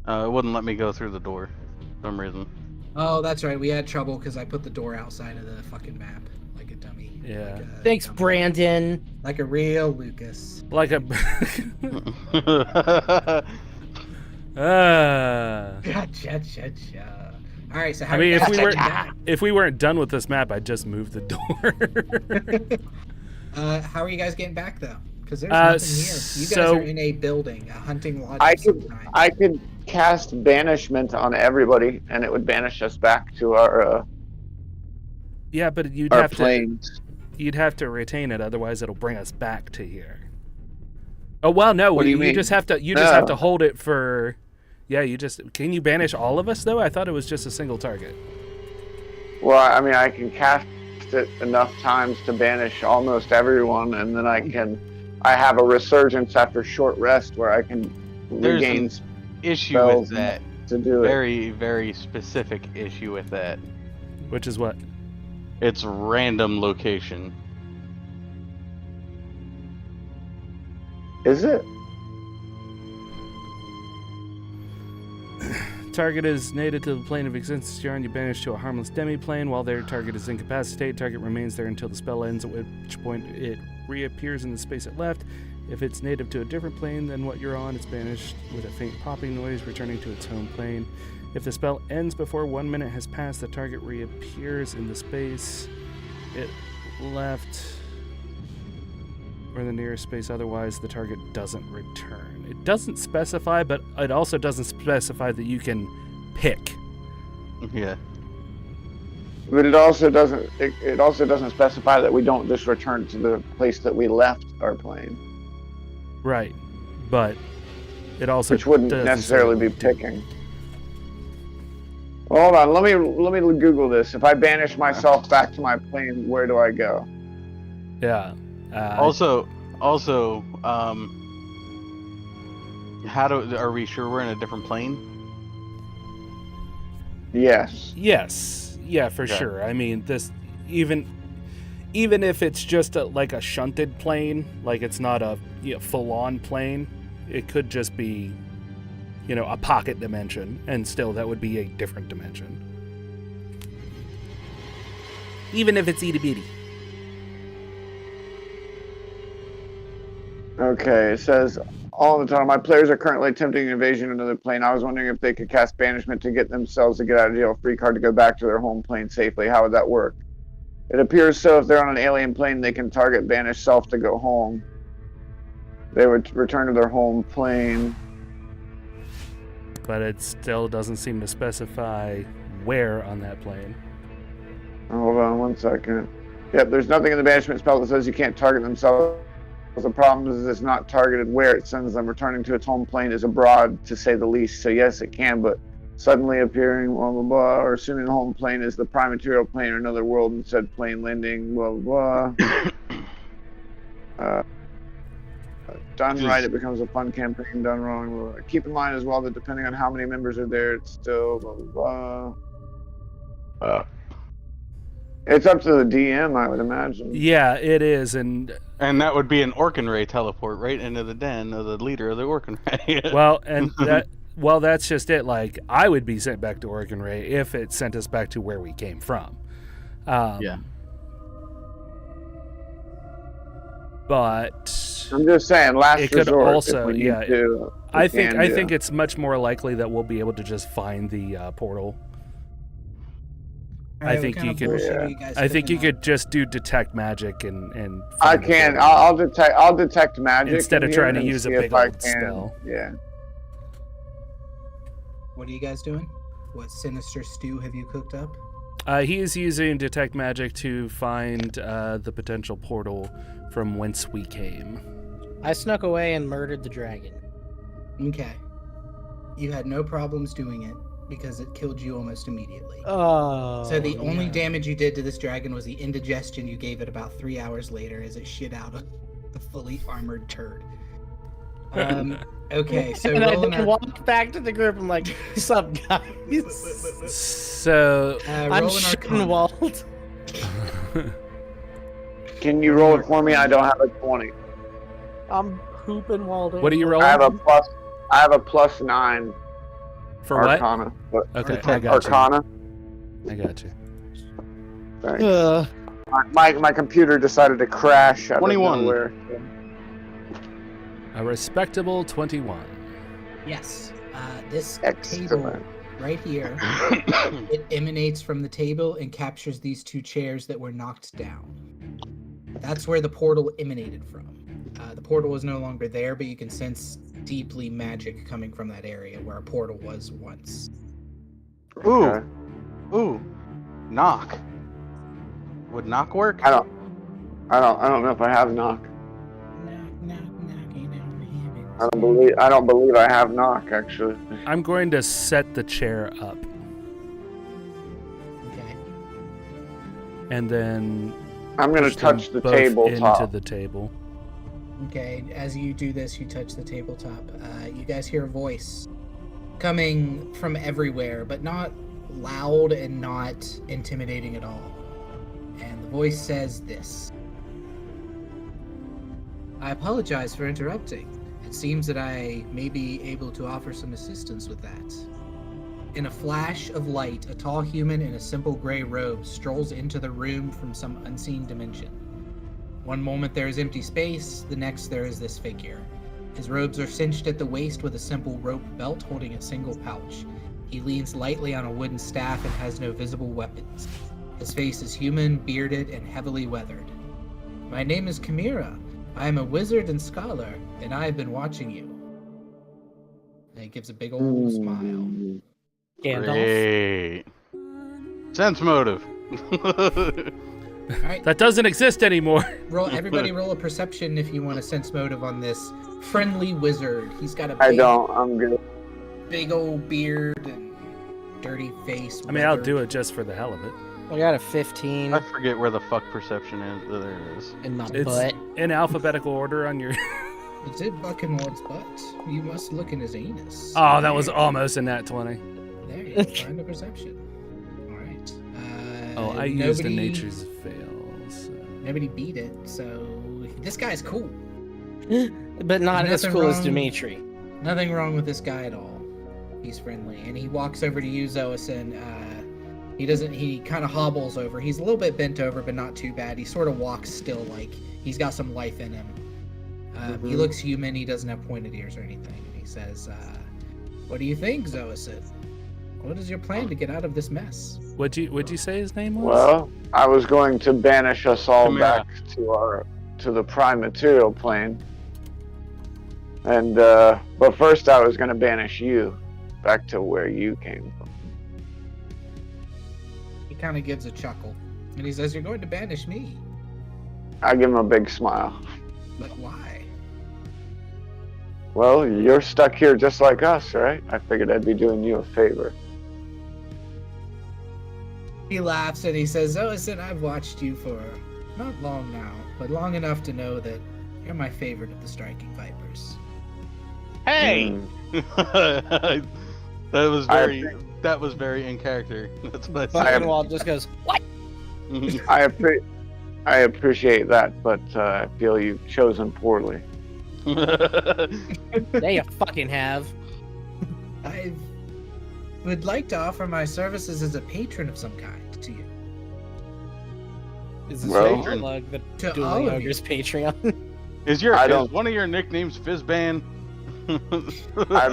It wouldn't let me go through the door for some reason. Oh, that's right. We had trouble because I put the door outside of the fucking map like a dummy. Yeah. Like a Thanks, dummy. Brandon. Like a real Lucas. Like a. Cha. All right, so how I are mean, you if guys we getting were back? if we weren't done with this map, I'd just move the door. How are you guys getting back though? Because there's nothing here. You guys so- are in a building, a hunting lodge I of some could kind. I could cast banishment on everybody, and it would banish us back to our Yeah, but you'd our have planes. you'd have to retain it, otherwise it'll bring us back to here. Oh well, no. What do you mean? just have to just have No. to hold it for. Yeah, can you banish all of us though? I thought it was just a single target. Well, I mean, I can cast it enough times to banish almost everyone, and then I have a resurgence after short rest where I can There's regain an issue spells with that. to do it. Very, very specific issue with that. Which is what? It's random location. Is it? Target is native to the plane of existence here, and you banish to a harmless demi-plane. While their target is incapacitated, target remains there until the spell ends, at which point it reappears in the space it left. If it's native to a different plane than what you're on, it's banished with a faint popping noise, returning to its home plane. If the spell ends before 1 minute has passed, the target reappears in the space it left or the nearest space. Otherwise, the target doesn't return. It doesn't specify, but it also doesn't specify that you can pick. Yeah. But it also doesn't. It also doesn't specify that we don't just return to the place that we left our plane, Right, but it also which wouldn't doesn't necessarily say be picking. Hold on. Let me Google this. If I banish myself back to my plane, where do I go? Yeah. Also, are we sure we're in a different plane? Yes. Yes. Yeah, for Okay. sure. I mean, this even if it's just like a shunted plane, like it's not a full-on plane, it could just be, a pocket dimension, and still that would be a different dimension. Even if it's itty bitty. Okay. It says all the time. My players are currently attempting an invasion of another plane. I was wondering if they could cast banishment to get themselves a get out of jail free card to go back to their home plane safely. How would that work? It appears so. If they're on an alien plane, they can target banish self to go home. They would return to their home plane. But it still doesn't seem to specify where on that plane. Hold on 1 second. Yep, there's nothing in the banishment spell that says you can't target themselves. The problem is it's not targeted where it sends them. Returning to its home plane is abroad, to say the least. So yes, it can, but suddenly appearing, blah, blah, blah, or assuming the home plane is the prime material plane or another world and said plane landing, blah, blah, blah. Done right, it becomes a fun campaign. Done wrong, blah, blah. Keep in mind as well that depending on how many members are there, it's still, blah, blah, blah. It's up to the DM, I would imagine. Yeah, it is, and And that would be an Orkinray teleport right into the den of the leader of the Orkinray. that's just it. Like, I would be sent back to Oregon Ray if it sent us back to where we came from. Yeah. But I'm just saying, last it could resort. also, if we yeah. need to, we I can think do. it's much more likely that we'll be able to just find the portal. All right, I think what kind you of could. bullshit are you guys I think you cooking could just do detect magic and. I find the can. portal. I'll detect magic Instead of in here trying to and use a see if big I old can. spell. Yeah. up? What are you guys doing? What sinister stew have you cooked up? He is using detect magic to find the potential portal from whence we came. I snuck away and murdered the dragon. Okay. You had no problems doing it. because it killed you almost immediately. Oh. So the only damage you did to this dragon was the indigestion you gave it about 3 hours later as it shit out a fully armored turd. Okay, so and I rolling then a, walk back to the group. I'm like, "Sup, guys? So I'm rolling Arcana. Buckenwald." Can you roll it for me? I don't have a 20. I'm pooping Walden. what are you rolling? I have a +9 For what? Arcana. What? Okay, I got Arcana. you. I got you. Thanks. My computer decided to crash out 21. of nowhere. A respectable 21. Yes, this Excellent. table right here, it emanates from the table and captures these 2 chairs that were knocked down. That's where the portal emanated from. The portal is no longer there, but you can sense deeply magic coming from that area where a portal was once. Ooh. Okay. Ooh. Knock. Would knock work? I don't know if I have knock. I don't believe I have knock actually. I'm going to set the chair up, Okay. and then I'm gonna push them touch the both tabletop. into the table. Okay, as you do this, you touch the tabletop. You guys hear a voice coming from everywhere, but not loud and not intimidating at all. And the voice says this. I apologize for interrupting. It seems that I may be able to offer some assistance with that. In a flash of light, a tall human in a simple gray robe strolls into the room from some unseen dimension. One moment there is empty space, the next there is this figure. His robes are cinched at the waist with a simple rope belt holding a single pouch. He leans lightly on a wooden staff and has no visible weapons. His face is human, bearded, and heavily weathered. My name is Chimera. I am a wizard and scholar, and I have been watching you. And he gives a big old smile. Gandalf. Great. Sense motive. All right, That doesn't exist anymore. everybody roll a perception if you want a sense motive on this friendly wizard. He's got a I don't. I'm good. big old beard and dirty face. I mean, I'll do it just for the hell of it. I got a 15 I forget where the fuck perception is. There it is. in my It's butt. in alphabetical order on your. It's in Buckenwald's butt. You must look in his anus. Oh, that was almost in that 20. There you go. Find a perception. All right. Oh, I used a nobody- nature's fail. So. Nobody beat it, so this guy's cool. But not as Nothing cool as wrong. Dimitri. Nothing wrong with this guy at all. He's friendly, and he walks over to you, Xoasin. He kind of hobbles over. He's a little bit bent over, but not too bad. He sort of walks still, like he's got some life in him. He looks human. He doesn't have pointed ears or anything. And he says, "What do you think, Xoasin? What is your plan to get out of this mess?" Would you say his name was? Well, I was going to banish us all Chimera. back to the prime material plane, and but first I was going to banish you back to where you came from. He kind of gives a chuckle, and he says, "You're going to banish me, I give him a big smile. but why?" Well, you're stuck here just like us, right? I figured I'd be doing you a favor. He laughs and he says, "Xoasin, I've watched you for not long now, but long enough to know that you're my favorite of the Striking Vipers." Hey! Mm. That was very in character. That's what I said. Buckenwald just goes, "What?" I appreciate that, but I feel you've chosen poorly. Yeah, you fucking have. I would like to offer my services as a patron of some kind to you. Is this Well- your plug the To all Dueling of you. Ogres Patreon? Is one of your nicknames Fizzban? I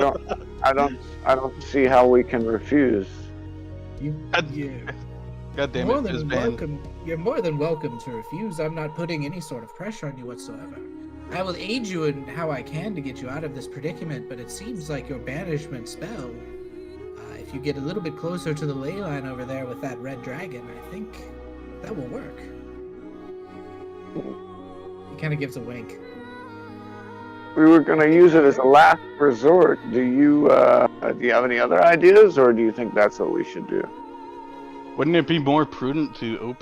don't see how we can refuse. You, God damn more it, than Fizzban. welcome. You're more than welcome to refuse. I'm not putting any sort of pressure on you whatsoever. I will aid you in how I can to get you out of this predicament, but it seems like your banishment spell, if you get a little bit closer to the ley line over there with that red dragon, I think that will work. He kind of gives a wink. We were going to use it as a last resort. Do you have any other ideas, or do you think that's what we should do? Wouldn't it be more prudent to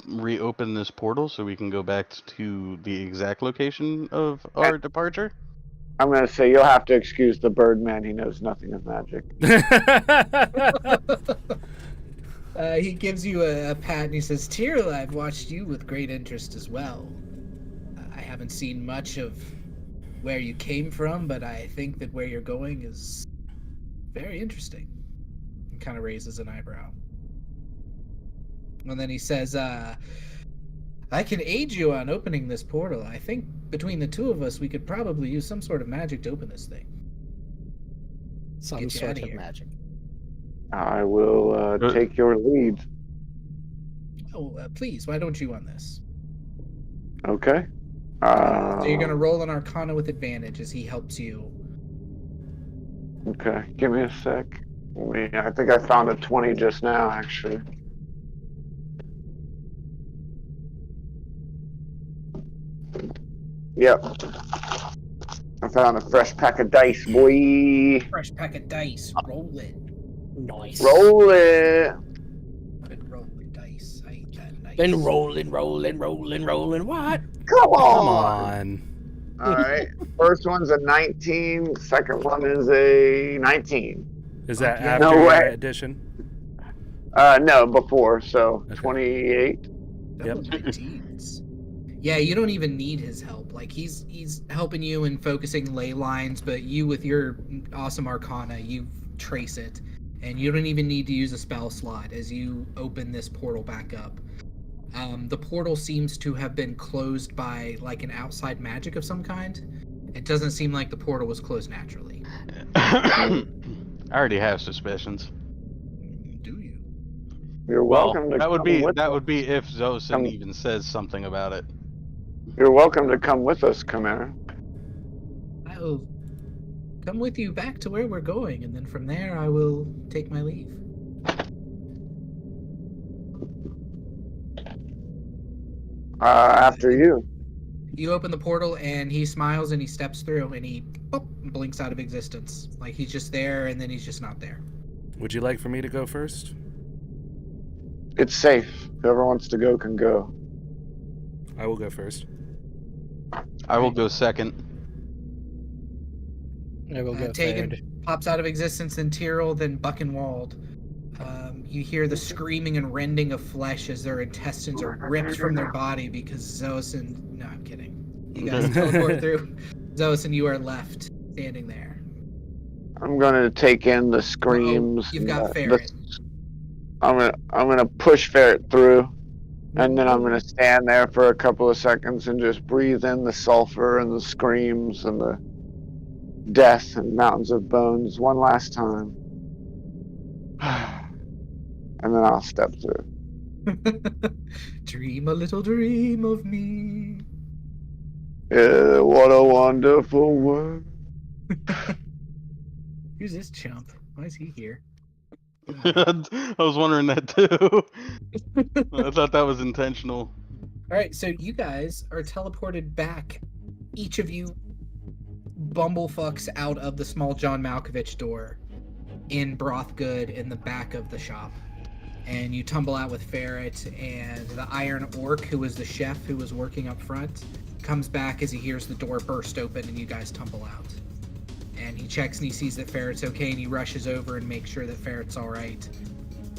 reopen this portal so we can go back to the exact location of our departure? I'm going to say you'll have to excuse the Birdman. He knows nothing of magic. He gives you a pat and he says, Ptyrl, I've watched you with great interest as well. I haven't seen much of where you came from, but I think that where you're going is very interesting. He kind of raises an eyebrow. And then he says, I can aid you on opening this portal. I think between the two of us, we could probably use some sort of magic to open this thing. Some Get you sort outta of here. magic. I will take your lead. Oh, please, why don't you on this? Okay. So you're going to roll an Arcana with advantage as he helps you. Okay, give me a sec. I think I found a 20 just now, actually. Yep. I found a fresh pack of dice, boy. Fresh pack of dice. Roll it. Nice. Roll it. Been rolling dice. I hate that dice. Been rolling. What? Come Come on. on. All right. First one's a 19. Second one is a 19. Is that Yeah. after No your way. addition? No, before. So Okay. 28. Double 19s. Yeah, you don't even need his help. Like he's helping you in focusing ley lines, but you with your awesome Arcana, you trace it, and you don't even need to use a spell slot as you open this portal back up. The portal seems to have been closed by like an outside magic of some kind. It doesn't seem like the portal was closed naturally. I already have suspicions. Do you? You're Well, welcome to that would come be with if Xoasin Come- even says something about it. You're welcome to come with us, Chimera. I'll come with you back to where we're going, and then from there I will take my leave. After you. You open the portal, and he smiles, and he steps through, and he blinks out of existence. Like he's just there, and then he's just not there. Would you like for me to go first? It's safe. Whoever wants to go can go. I will go first. I will go second. I will go Tægen third. pops out of existence, then Ptyrl, then Buckenwald. You hear the screaming and rending of flesh as their intestines are ripped from their body because Xoasin... No, I'm kidding. You guys teleport through. Xoasin, you are left standing there. I'm gonna take in the screams. You've got and Ferret. I'm gonna push Ferret through, and then I'm gonna stand there for a couple of seconds and just breathe in the sulfur and the screams and the death and mountains of bones one last time. And then I'll step through. Dream a little dream of me. Yeah, what a wonderful world. Who's this chump? Why is he here? I was wondering that too. I thought that was intentional. Alright, so you guys are teleported back. Each of you bumblefucks out of the small John Malkovich door in Brothgood in the back of the shop. And you tumble out with Ferret, and the Iron Orc, who was the chef who was working up front, comes back as he hears the door burst open and you guys tumble out. And he checks and he sees that Ferret's okay, and he rushes over and makes sure that Ferret's alright.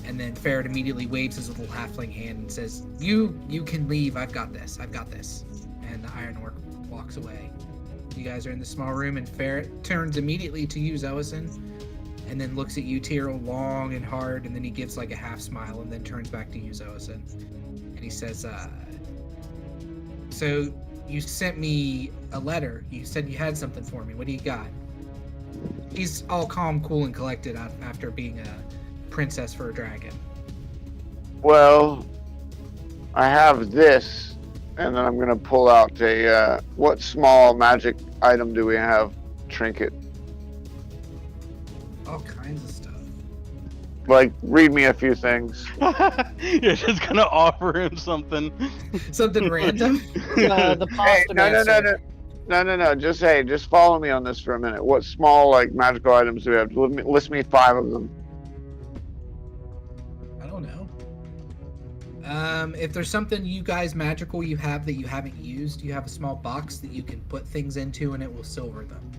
And then Ferret immediately waves his little halfling hand and says, You can leave, I've got this. And the Iron Orc walks away. You guys are in the small room, and Ferret turns immediately to you, Xoasin, and then looks at you, Ptyrl, long and hard, and then he gives like a half smile and then turns back to you, Xoasin. And he says, so you sent me a letter. You said you had something for me. What do you got? He's all calm, cool, and collected after being a princess for a dragon. Well, I have this, and then I'm gonna pull out a what small magic item do we have? Trinket. All kinds of stuff. Like, read me a few things. You're just gonna offer him something. Something random? The Hey, pasta no. No. Just follow me on this for a minute. What small like magical items do we have? List me 5 of them. I don't know. If there's something you guys magical you have that you haven't used, you have a small box that you can put things into and it will silver them.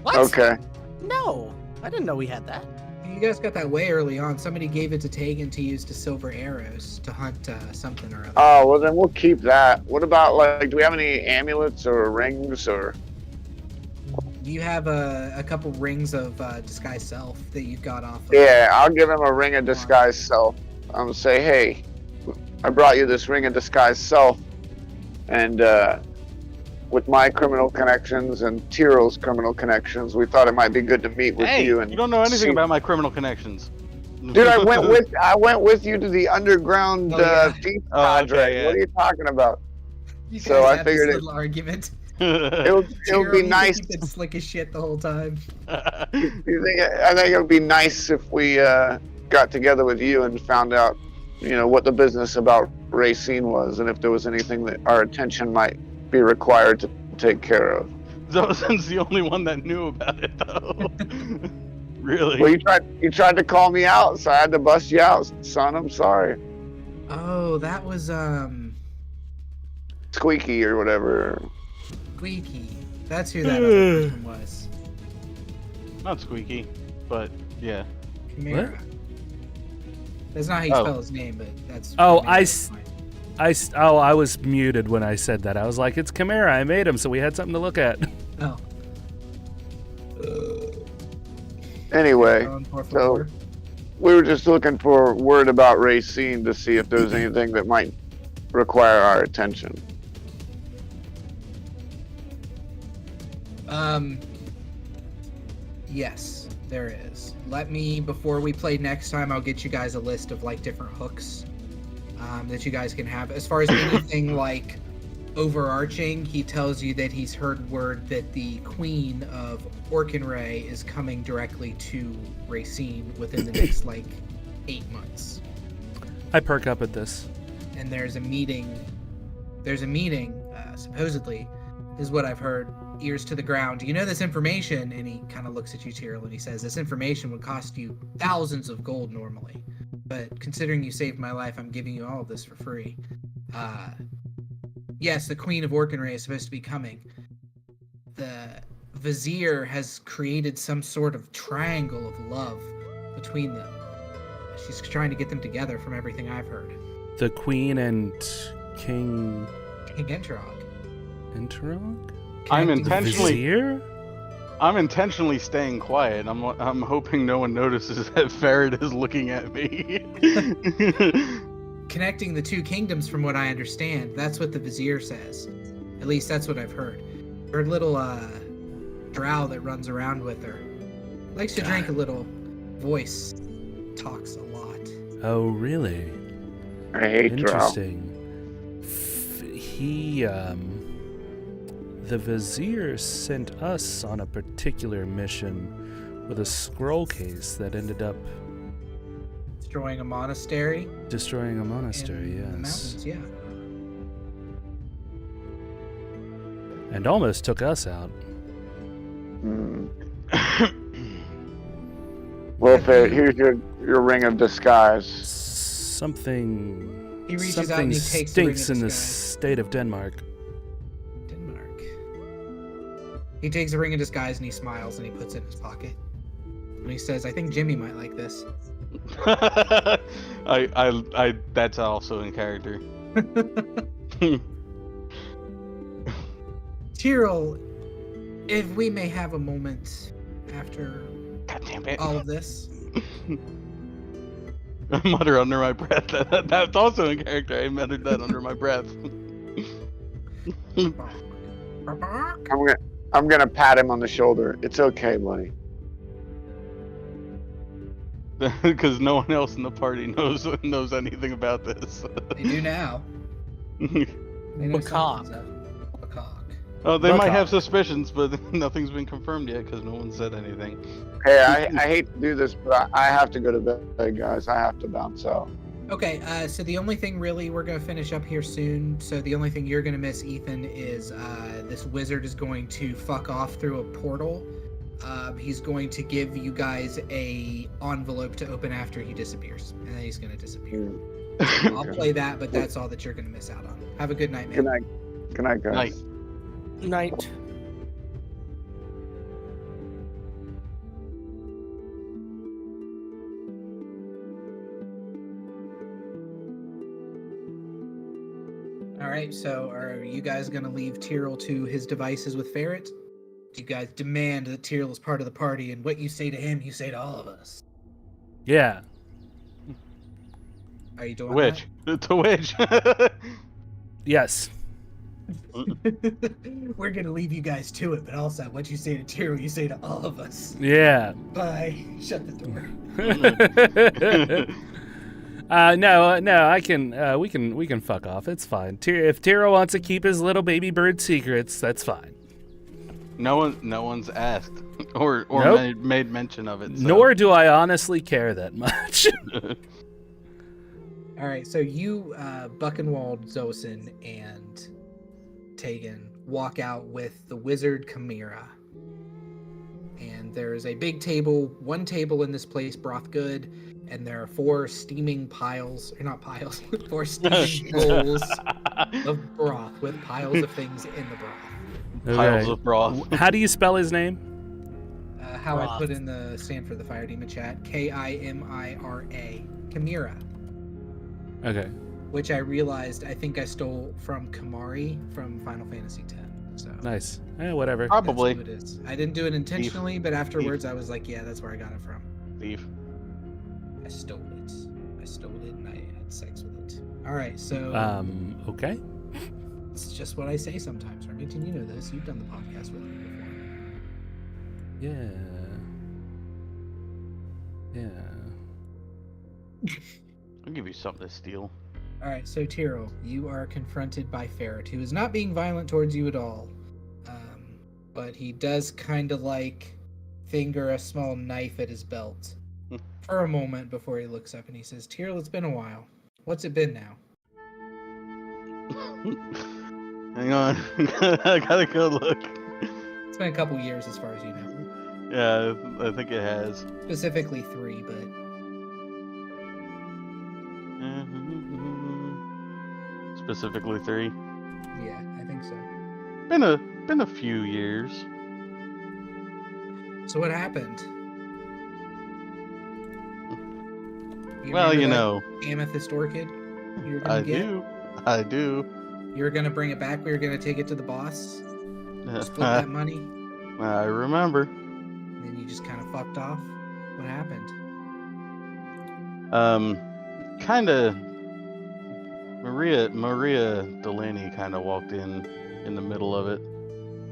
What? Okay. No, I didn't know we had that. You guys got that way early on. Somebody gave it to Tægen to use to silver arrows to hunt something or other. Oh, well then we'll keep that. What about like, do we have any amulets or rings or? You have a couple rings of disguise self that you got off of. Yeah, I'll give him a ring of disguise self. I'm gonna say, hey, I brought you this ring of disguise self, and with my criminal connections and Ptyrl's criminal connections, we thought it might be good to meet with you. And you don't know anything about my criminal connections. Dude, I went with you to the underground thief cadre. Okay, yeah. What are you talking about? You guys So I had figured this it- little argument. It'll be nice. Keep it slick as shit the whole time. I think it would be nice if we got together with you and found out, what the business about Racine was, and if there was anything that our attention might be required to take care of. Xoasin's the only one that knew about it, though. Really? Well, you tried to call me out, so I had to bust you out, son. I'm sorry. Oh, that was Squeaky or whatever. Squeaky. That's who that other person was. Not Squeaky, but yeah. Chimera. That's not how you spell his name, but that's. Oh, Chimera. I was muted when I said that. I was like, it's Chimera. I made him, so we had something to look at. Oh. Anyway, Por so favor. we were just looking for word about Racine to see if there was anything that might require our attention. Yes, there is. Before we play next time, I'll get you guys a list of like different hooks that you guys can have. As far as anything like overarching, he tells you that he's heard word that the Queen of Orkinray is coming directly to Racine within the next like 8 months. I perk up at this. And there's a meeting, supposedly, is what I've heard, ears to the ground. You know this information, and he kind of looks at you, Ptyrl, and he says, this information would cost you thousands of gold normally, but considering you saved my life, I'm giving you all of this for free. Yes, the Queen of Orkinray is supposed to be coming. The Vizier has created some sort of triangle of love between them. She's trying to get them together from everything I've heard. The Queen and King Enterog. Enterog? I'm Connecting the intentionally Vizier? I'm intentionally staying quiet. I'm hoping no one notices that Farad is looking at me. Connecting the two kingdoms, from what I understand. That's what the Vizier says. At least that's what I've heard. Her little drow that runs around with her likes to drink a little. Voice talks a lot. Oh, really? I hate Drow. Interesting. The Vizier sent us on a particular mission with a scroll case that ended up Destroying a monastery. destroying a monastery, in the yes. mountains, yeah. And almost took us out. Well, Farad, here's your ring of disguise. Something He reaches out something and he takes the ring of stinks in the disguise. state of Denmark. Denmark. He takes a ring of disguise and he smiles and he puts it in his pocket. And he says, I think Jimmy might like this. I that's also in character. Ptyrl, if we may have a moment after God damn it. all of this. I mutter under my breath. That's also in character. I muttered that under my breath. I'm gonna pat him on the shoulder. It's okay, buddy. Because no one else in the party knows anything about this. They do now. They know Macaque. something's up. Macaque. Oh, they might Bucky. have suspicions, but nothing's been confirmed yet because no one said anything. Hey, I hate to do this, but I have to go to bed, guys. I have to bounce out. Okay, so the only thing really we're going to finish up here soon. So the only thing you're going to miss, Ethan, is this wizard is going to fuck off through a portal. He's going to give you guys a envelope to open after he disappears, and then he's going to disappear. So I'll play that, but that's all that you're going to miss out on. Have a good night, man. Good night. Good night, guys. Night. Night. All right, so are you guys going to leave Ptyrl to his devices with Ferret? Do you guys demand that Ptyrl is part of the party, and what you say to him, you say to all of us? Yeah. Are you doing Which? To which? Yes. that? We're going to leave you guys to it, but also what you say to Ptyrl, you say to all of us. Yeah. Bye. Shut the door. No, I can. We can fuck off. It's fine. If Ptyrl wants to keep his little baby bird secrets, that's fine. No one's asked or Nope. made mention of it. So. Nor do I honestly care that much. All right, so you, Buckenwald, Xoasin, and Tægen walk out with the wizard Chimera. And there's a big table, one table in this place, broth good, and there are four steaming piles, or not piles, four steaming bowls of broth with piles of things in the broth. Piles Okay. of broth. How do you spell his name? How I Broth. put in the stand for the Fire Demon chat, Kimira. Chimera. Okay. Which I realized I think I stole from Kamari from Final Fantasy X. So Nice. Whatever. that's Probably. who it is. I didn't do it intentionally, but afterwards I was like, yeah, that's where I got it from. Thief. I stole it. I stole it and I had sex with it. All right, so Okay. it's just what I say sometimes. Remington, you know this. You've done the podcast with me before. Yeah. I'll give you something to steal. All right, so Ptyrl, you are confronted by Ferret, who is not being violent towards you at all, but he does kind of like finger a small knife at his belt for a moment before he looks up and he says, "Ptyrl, it's been a while. What's it been now?" Hang on. I gotta go look. It's been a couple years, as far as you know. Yeah, I think it has. Specifically 3, but Specifically 3. yeah, I think so. Been a few years. So what happened? Well, remember you that know, amethyst orchid you were gonna get? I do. You were gonna bring it back. We were gonna take it to the boss. Split that money. I remember. And then you just kind of fucked off. What happened? Kinda. Maria Delaney kind of walked in the middle of it.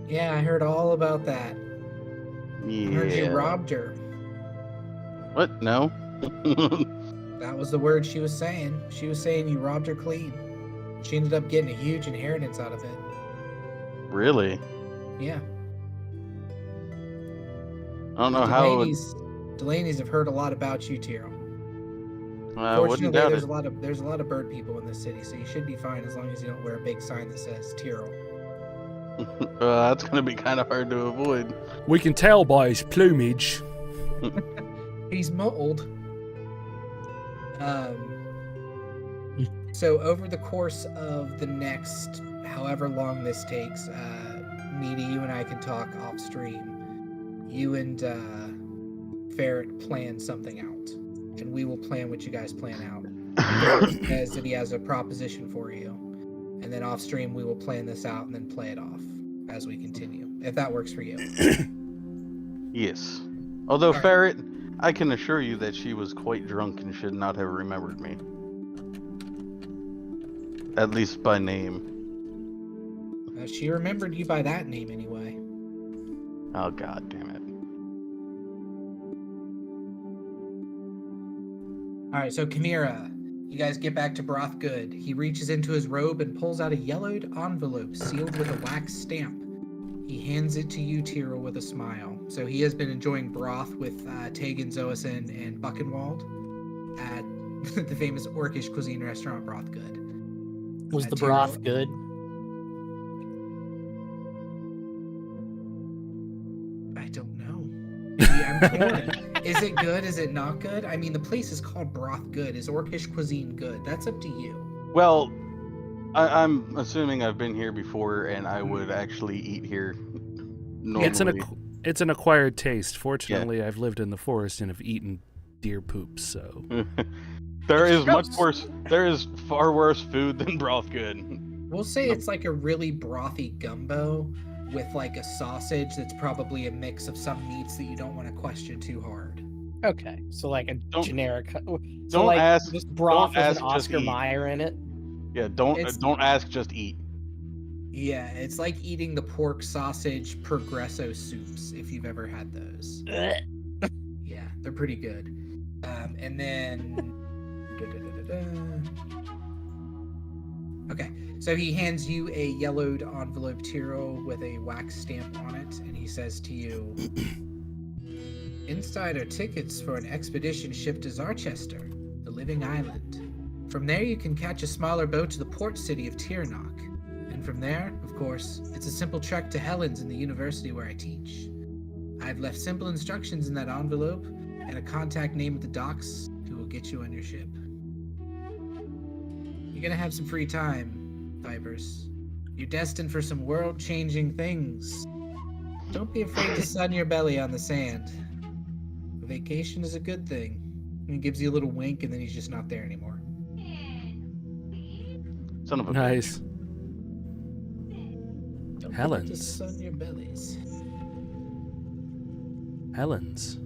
Yeah, I heard all about that. Yeah. I heard you robbed her. What? No. That was the word she was saying. She was saying you robbed her clean. She ended up getting a huge inheritance out of it. Really? Yeah. I don't know how. Delaney's have heard a lot about you, Ptyrl. I wouldn't Fortunately, doubt it. there's a lot of bird people in this city, so you should be fine as long as you don't wear a big sign that says Ptyrl. That's gonna be kind of hard to avoid. We can tell by his plumage. He's mold. So over the course of the next however long this takes, Meaty, you and I can talk off stream. You and Ferret plan something out, and we will plan what you guys plan out. Ferret says that he has a proposition for you, and then off stream we will plan this out and then play it off as we continue, if that works for you. Yes. Although, Alright. Ferret, I can assure you that she was quite drunk and should not have remembered me. At least by name. She remembered you by that name anyway. Oh, god damn it. Alright, so Chimera, you guys get back to Broth Good. He reaches into his robe and pulls out a yellowed envelope sealed with a wax stamp. He hands it to you, Ptyrl, with a smile. So he has been enjoying broth with Tægen, Xoasin, and Buckenwald at the famous Orcish cuisine restaurant Broth Good. Was the Tyrrell- broth good? I don't know. Maybe I'm torn. Is it good? Is it not good? I mean, the place is called Broth Good. Is Orcish cuisine good? That's up to you. Well, I'm assuming I've been here before, and I would actually eat here normally. It's an acquired taste. Fortunately, I've lived in the forest and have eaten deer poops, so. There is much worse. There is far worse food than broth good. We'll say it's like a really brothy gumbo with like a sausage that's probably a mix of some meats that you don't want to question too hard. Okay, so like a generic. So don't like ask- Just broth don't with ask, an just Oscar eat. Mayer in it. Yeah, don't ask, just eat. Yeah, it's like eating the pork sausage Progresso soups, if you've ever had those. Yeah, they're pretty good. And then... Okay, so he hands you a yellowed envelope Ptyrl with a wax stamp on it, and he says to you, "Inside are tickets for an expedition ship to Zarchester, the Living Island. From there you can catch a smaller boat to the port city of Tyrnok. And from there, of course, it's a simple trek to Helen's in the university where I teach. I've left simple instructions in that envelope and a contact name at the docks who will get you on your ship. You're gonna have some free time, Vipers. You're destined for some world-changing things. Don't be afraid to sun your belly on the sand. A vacation is a good thing." And he gives you a little wink, and then he's just not there anymore. Son of a Nice. Don't forget to Helen's. sun your bellies. Helen's.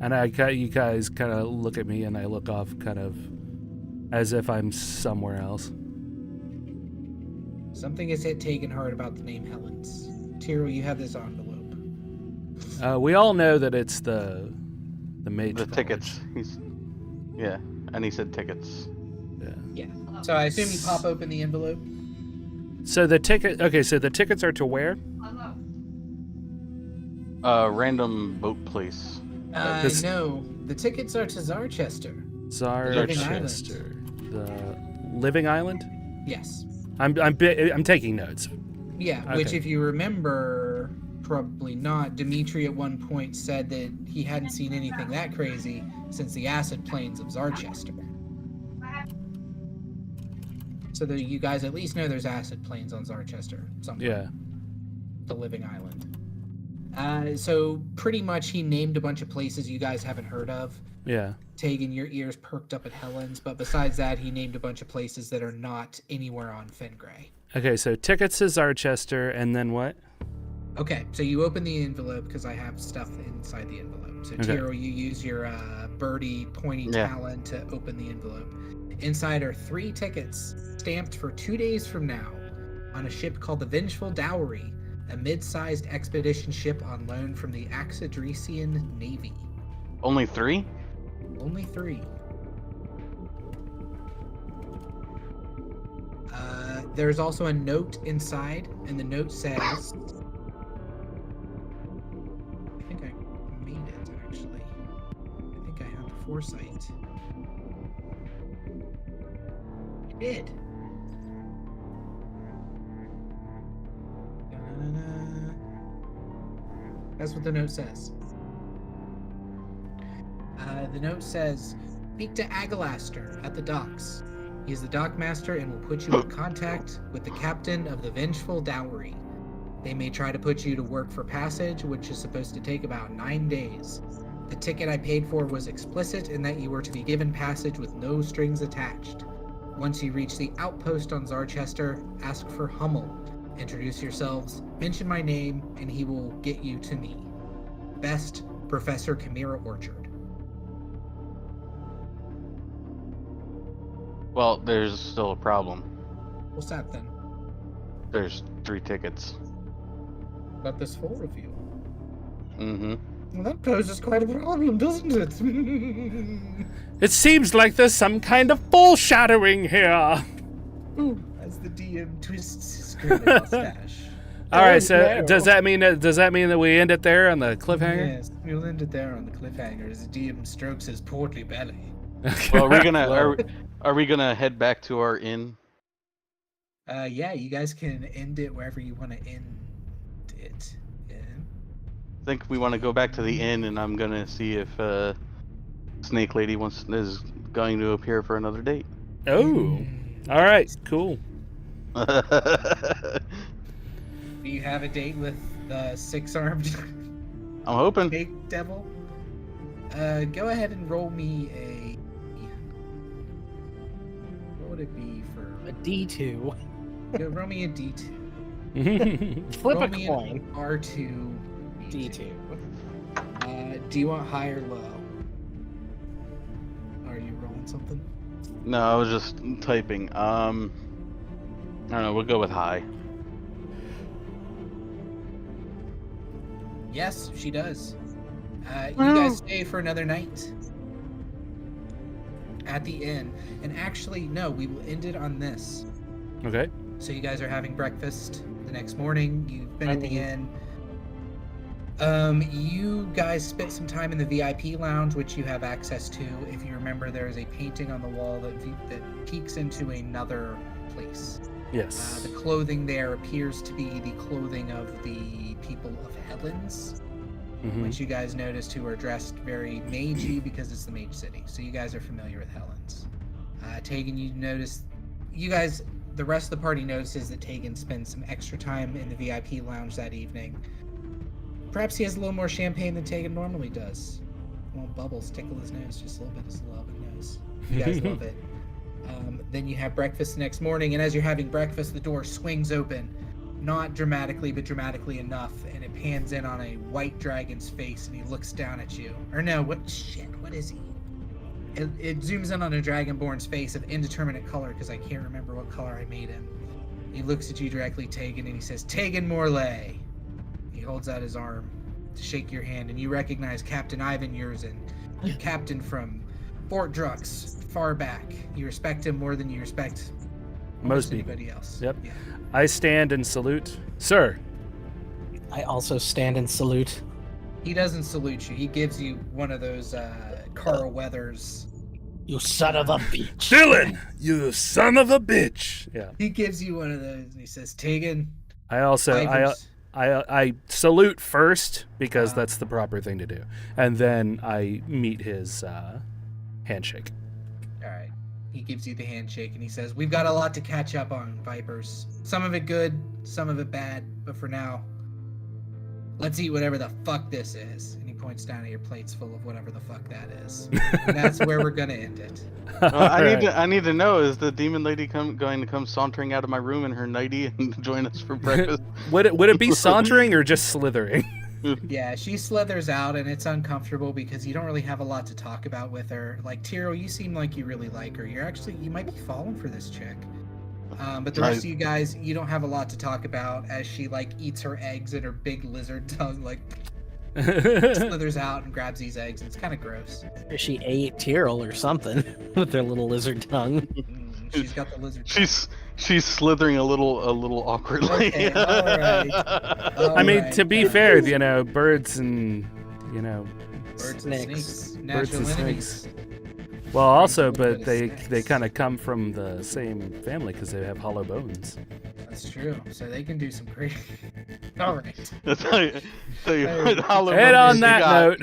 And you guys kind of look at me, and I look off kind of as if I'm somewhere else. Something has hit Tægen hard about the name Helen's. Tyrrell, you have this envelope. We all know that it's the mage The college. tickets. Yeah, and he said tickets. Yeah. So I assume you pop open the envelope. So the ticket. Okay, so the tickets are to where? Random boat place. This- No, the tickets are to Zarchester. Zarchester. The Living Island. Yes. I'm taking notes. Yeah, which Okay. if you remember, probably not, Dimitri at one point said that he hadn't seen anything that crazy since the acid plains of Zarchester. So that you guys at least know there's acid plains on Zarchester. Somewhere. Yeah. The Living Island. So pretty much he named a bunch of places you guys haven't heard of. Yeah. Tægen, your ears perked up at Helen's, but besides that, he named a bunch of places that are not anywhere on Fengray. Okay, so tickets to Zarchester, and then what? Okay, so you open the envelope because I have stuff inside the envelope. So Okay. Tyrrell, you use your birdie pointy talent to open the envelope. Inside are 3 tickets stamped for 2 days from now on a ship called the Vengeful Dowry, a mid-sized expedition ship on loan from the Axidresian Navy. Only 3? Only 3. There's also a note inside, and the note says... I think I made it, actually. I think I had the foresight. I did. Da-na-na-na. That's what the note says. The note says, "Speak to Agalaster at the docks. He is the dockmaster and will put you in contact with the captain of the Vengeful Dowry. They may try to put you to work for passage, which is supposed to take about 9 days. The ticket I paid for was explicit in that you were to be given passage with no strings attached. Once you reach the outpost on Zarchester, ask for Hummel. Introduce yourselves, mention my name, and he will get you to me. Best, Professor Chimera Orchard." Well, there's still a problem. What's that then? There's 3 tickets. But there's 4 of you. Mm-hmm. Well, that poses quite a problem, doesn't it? It seems like there's some kind of foreshadowing here. Ooh, as the DM twists his grin mustache. All right. So does that mean that we end it there on the cliffhanger? Yes, we'll end it there on the cliffhanger as the DM strokes his portly belly. Well, are we gonna head back to our inn? Yeah, you guys can end it wherever you want to end it. Yeah. I think we want to go back to the inn, and I'm gonna see if Snake Lady is going to appear for another date. Oh, all right, cool. Do you have a date with the six-armed I'm hoping. big devil? Go ahead and roll me a. What would it be for A D2. Roll me a D2. Flip Roll a me coin. an R2 D2. Do you want high or low? Are you rolling something? No, I was just typing. I don't know. We'll go with high. Yes, she does. You guys stay for another night at the inn. And actually, no, we will end it on this. Okay. So you guys are having breakfast the next morning. You've been at the inn. You guys spent some time in the VIP lounge, which you have access to. If you remember, there is a painting on the wall that peeks into another place. Yes. The clothing there appears to be the clothing of the people of Helens, which you guys noticed who are dressed very magey because it's the mage city. So you guys are familiar with Helens. Tægen, the rest of the party notices that Tægen spends some extra time in the VIP lounge that evening. Perhaps he has a little more champagne than Tægen normally does. Won't bubbles tickle his nose, just a little bit, just a little bit nose. You guys love it. Then you have breakfast the next morning, and as you're having breakfast, the door swings open. Not dramatically, but dramatically enough, and it pans in on a white dragon's face, and he looks down at you. Or no, what is he? It zooms in on a dragonborn's face of indeterminate color, because I can't remember what color I made him. He looks at you directly, Tægen, and he says, Tægen Morlé. He holds out his arm to shake your hand, and you recognize Captain Ivan Yurzin, captain from Fort Drux, far back. You respect him more than you respect Most people. anybody else. Yep. Yeah. I stand and salute, sir. I also stand and salute. He doesn't salute you. He gives you one of those Carl Weathers. You son of a bitch. Dylan, you son of a bitch. Yeah. He gives you one of those, and he says, Tægen. I also Ivers." I salute first because that's the proper thing to do, and then I meet his handshake. All right. He gives you the handshake, and he says, we've got a lot to catch up on, Vipers. Some of it good, some of it bad, but for now, let's eat whatever the fuck this is. And he points down at your plates full of whatever the fuck that is. And that's where we're going to end it. I need to know, is the demon lady going to come sauntering out of my room in her nightie and join us for breakfast? Would it be sauntering or just slithering? Yeah, she slithers out, and it's uncomfortable because you don't really have a lot to talk about with her. Like, Ptyrl, you seem like you really like her. You might be falling for this chick. But the rest of you guys, you don't have a lot to talk about as she, eats her eggs in her big lizard tongue, slithers out and grabs these eggs, and it's kind of gross. She ate Ptyrl or something with their little lizard tongue. She's got the lizard tongue. She's slithering a little awkwardly. Okay, all right. I mean, to be fair, birds and Birds and snakes. Birds Natural and enemies. snakes. Well, also, Birds but and they snakes. kind of come from the same family because they have hollow bones. That's true. So they can do some crazy. All right. And on that note,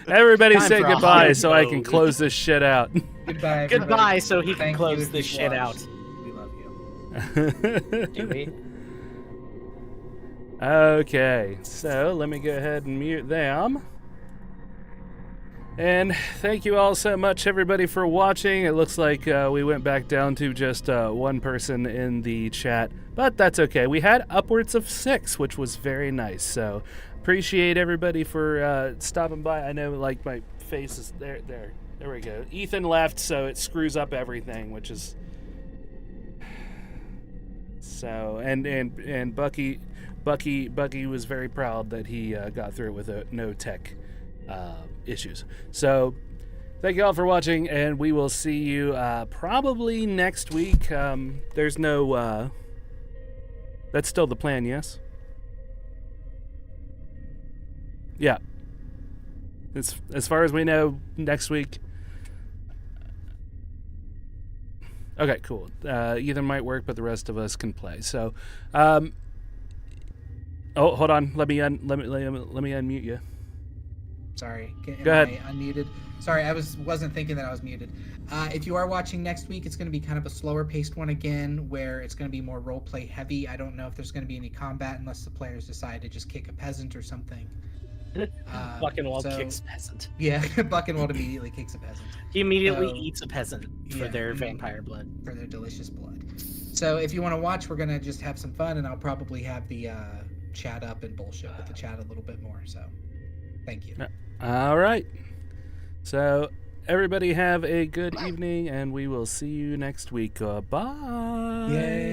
everybody Time say for a goodbye hard so I can mode. close this shit out. Goodbye. Everybody. Goodbye, so he can Thank you close if this you shit watched. out. We love you. Do we? Okay, so let me go ahead and mute them. And thank you all so much, everybody, for watching. It looks like we went back down to just one person in the chat, but that's okay. We had upwards of 6, which was very nice. So appreciate everybody for stopping by. I know, my face is there. There we go. Ethan left, so it screws up everything, which is so. And Bucky was very proud that he got through it with no tech issues. So thank you all for watching, and we will see you probably next week. There's no That's still the plan, yes? Yeah. As far as we know, next week. Okay, cool. Either might work, but the rest of us can play. So, oh, hold on. Let me unmute you. Sorry. Am Go ahead. I unmuted? Sorry, I wasn't thinking that I was muted. If you are watching next week, it's going to be kind of a slower paced one again, where it's going to be more role play heavy. I don't know if there's going to be any combat unless the players decide to just kick a peasant or something. Buckenwald kicks peasant. Yeah, Buckenwald immediately kicks a peasant. He immediately eats a peasant for yeah. their vampire blood. For their delicious blood. So if you want to watch, we're going to just have some fun, and I'll probably have the chat up and bullshit with the chat a little bit more. So thank you. All right. So everybody have a good evening, and we will see you next week. Bye. Yay.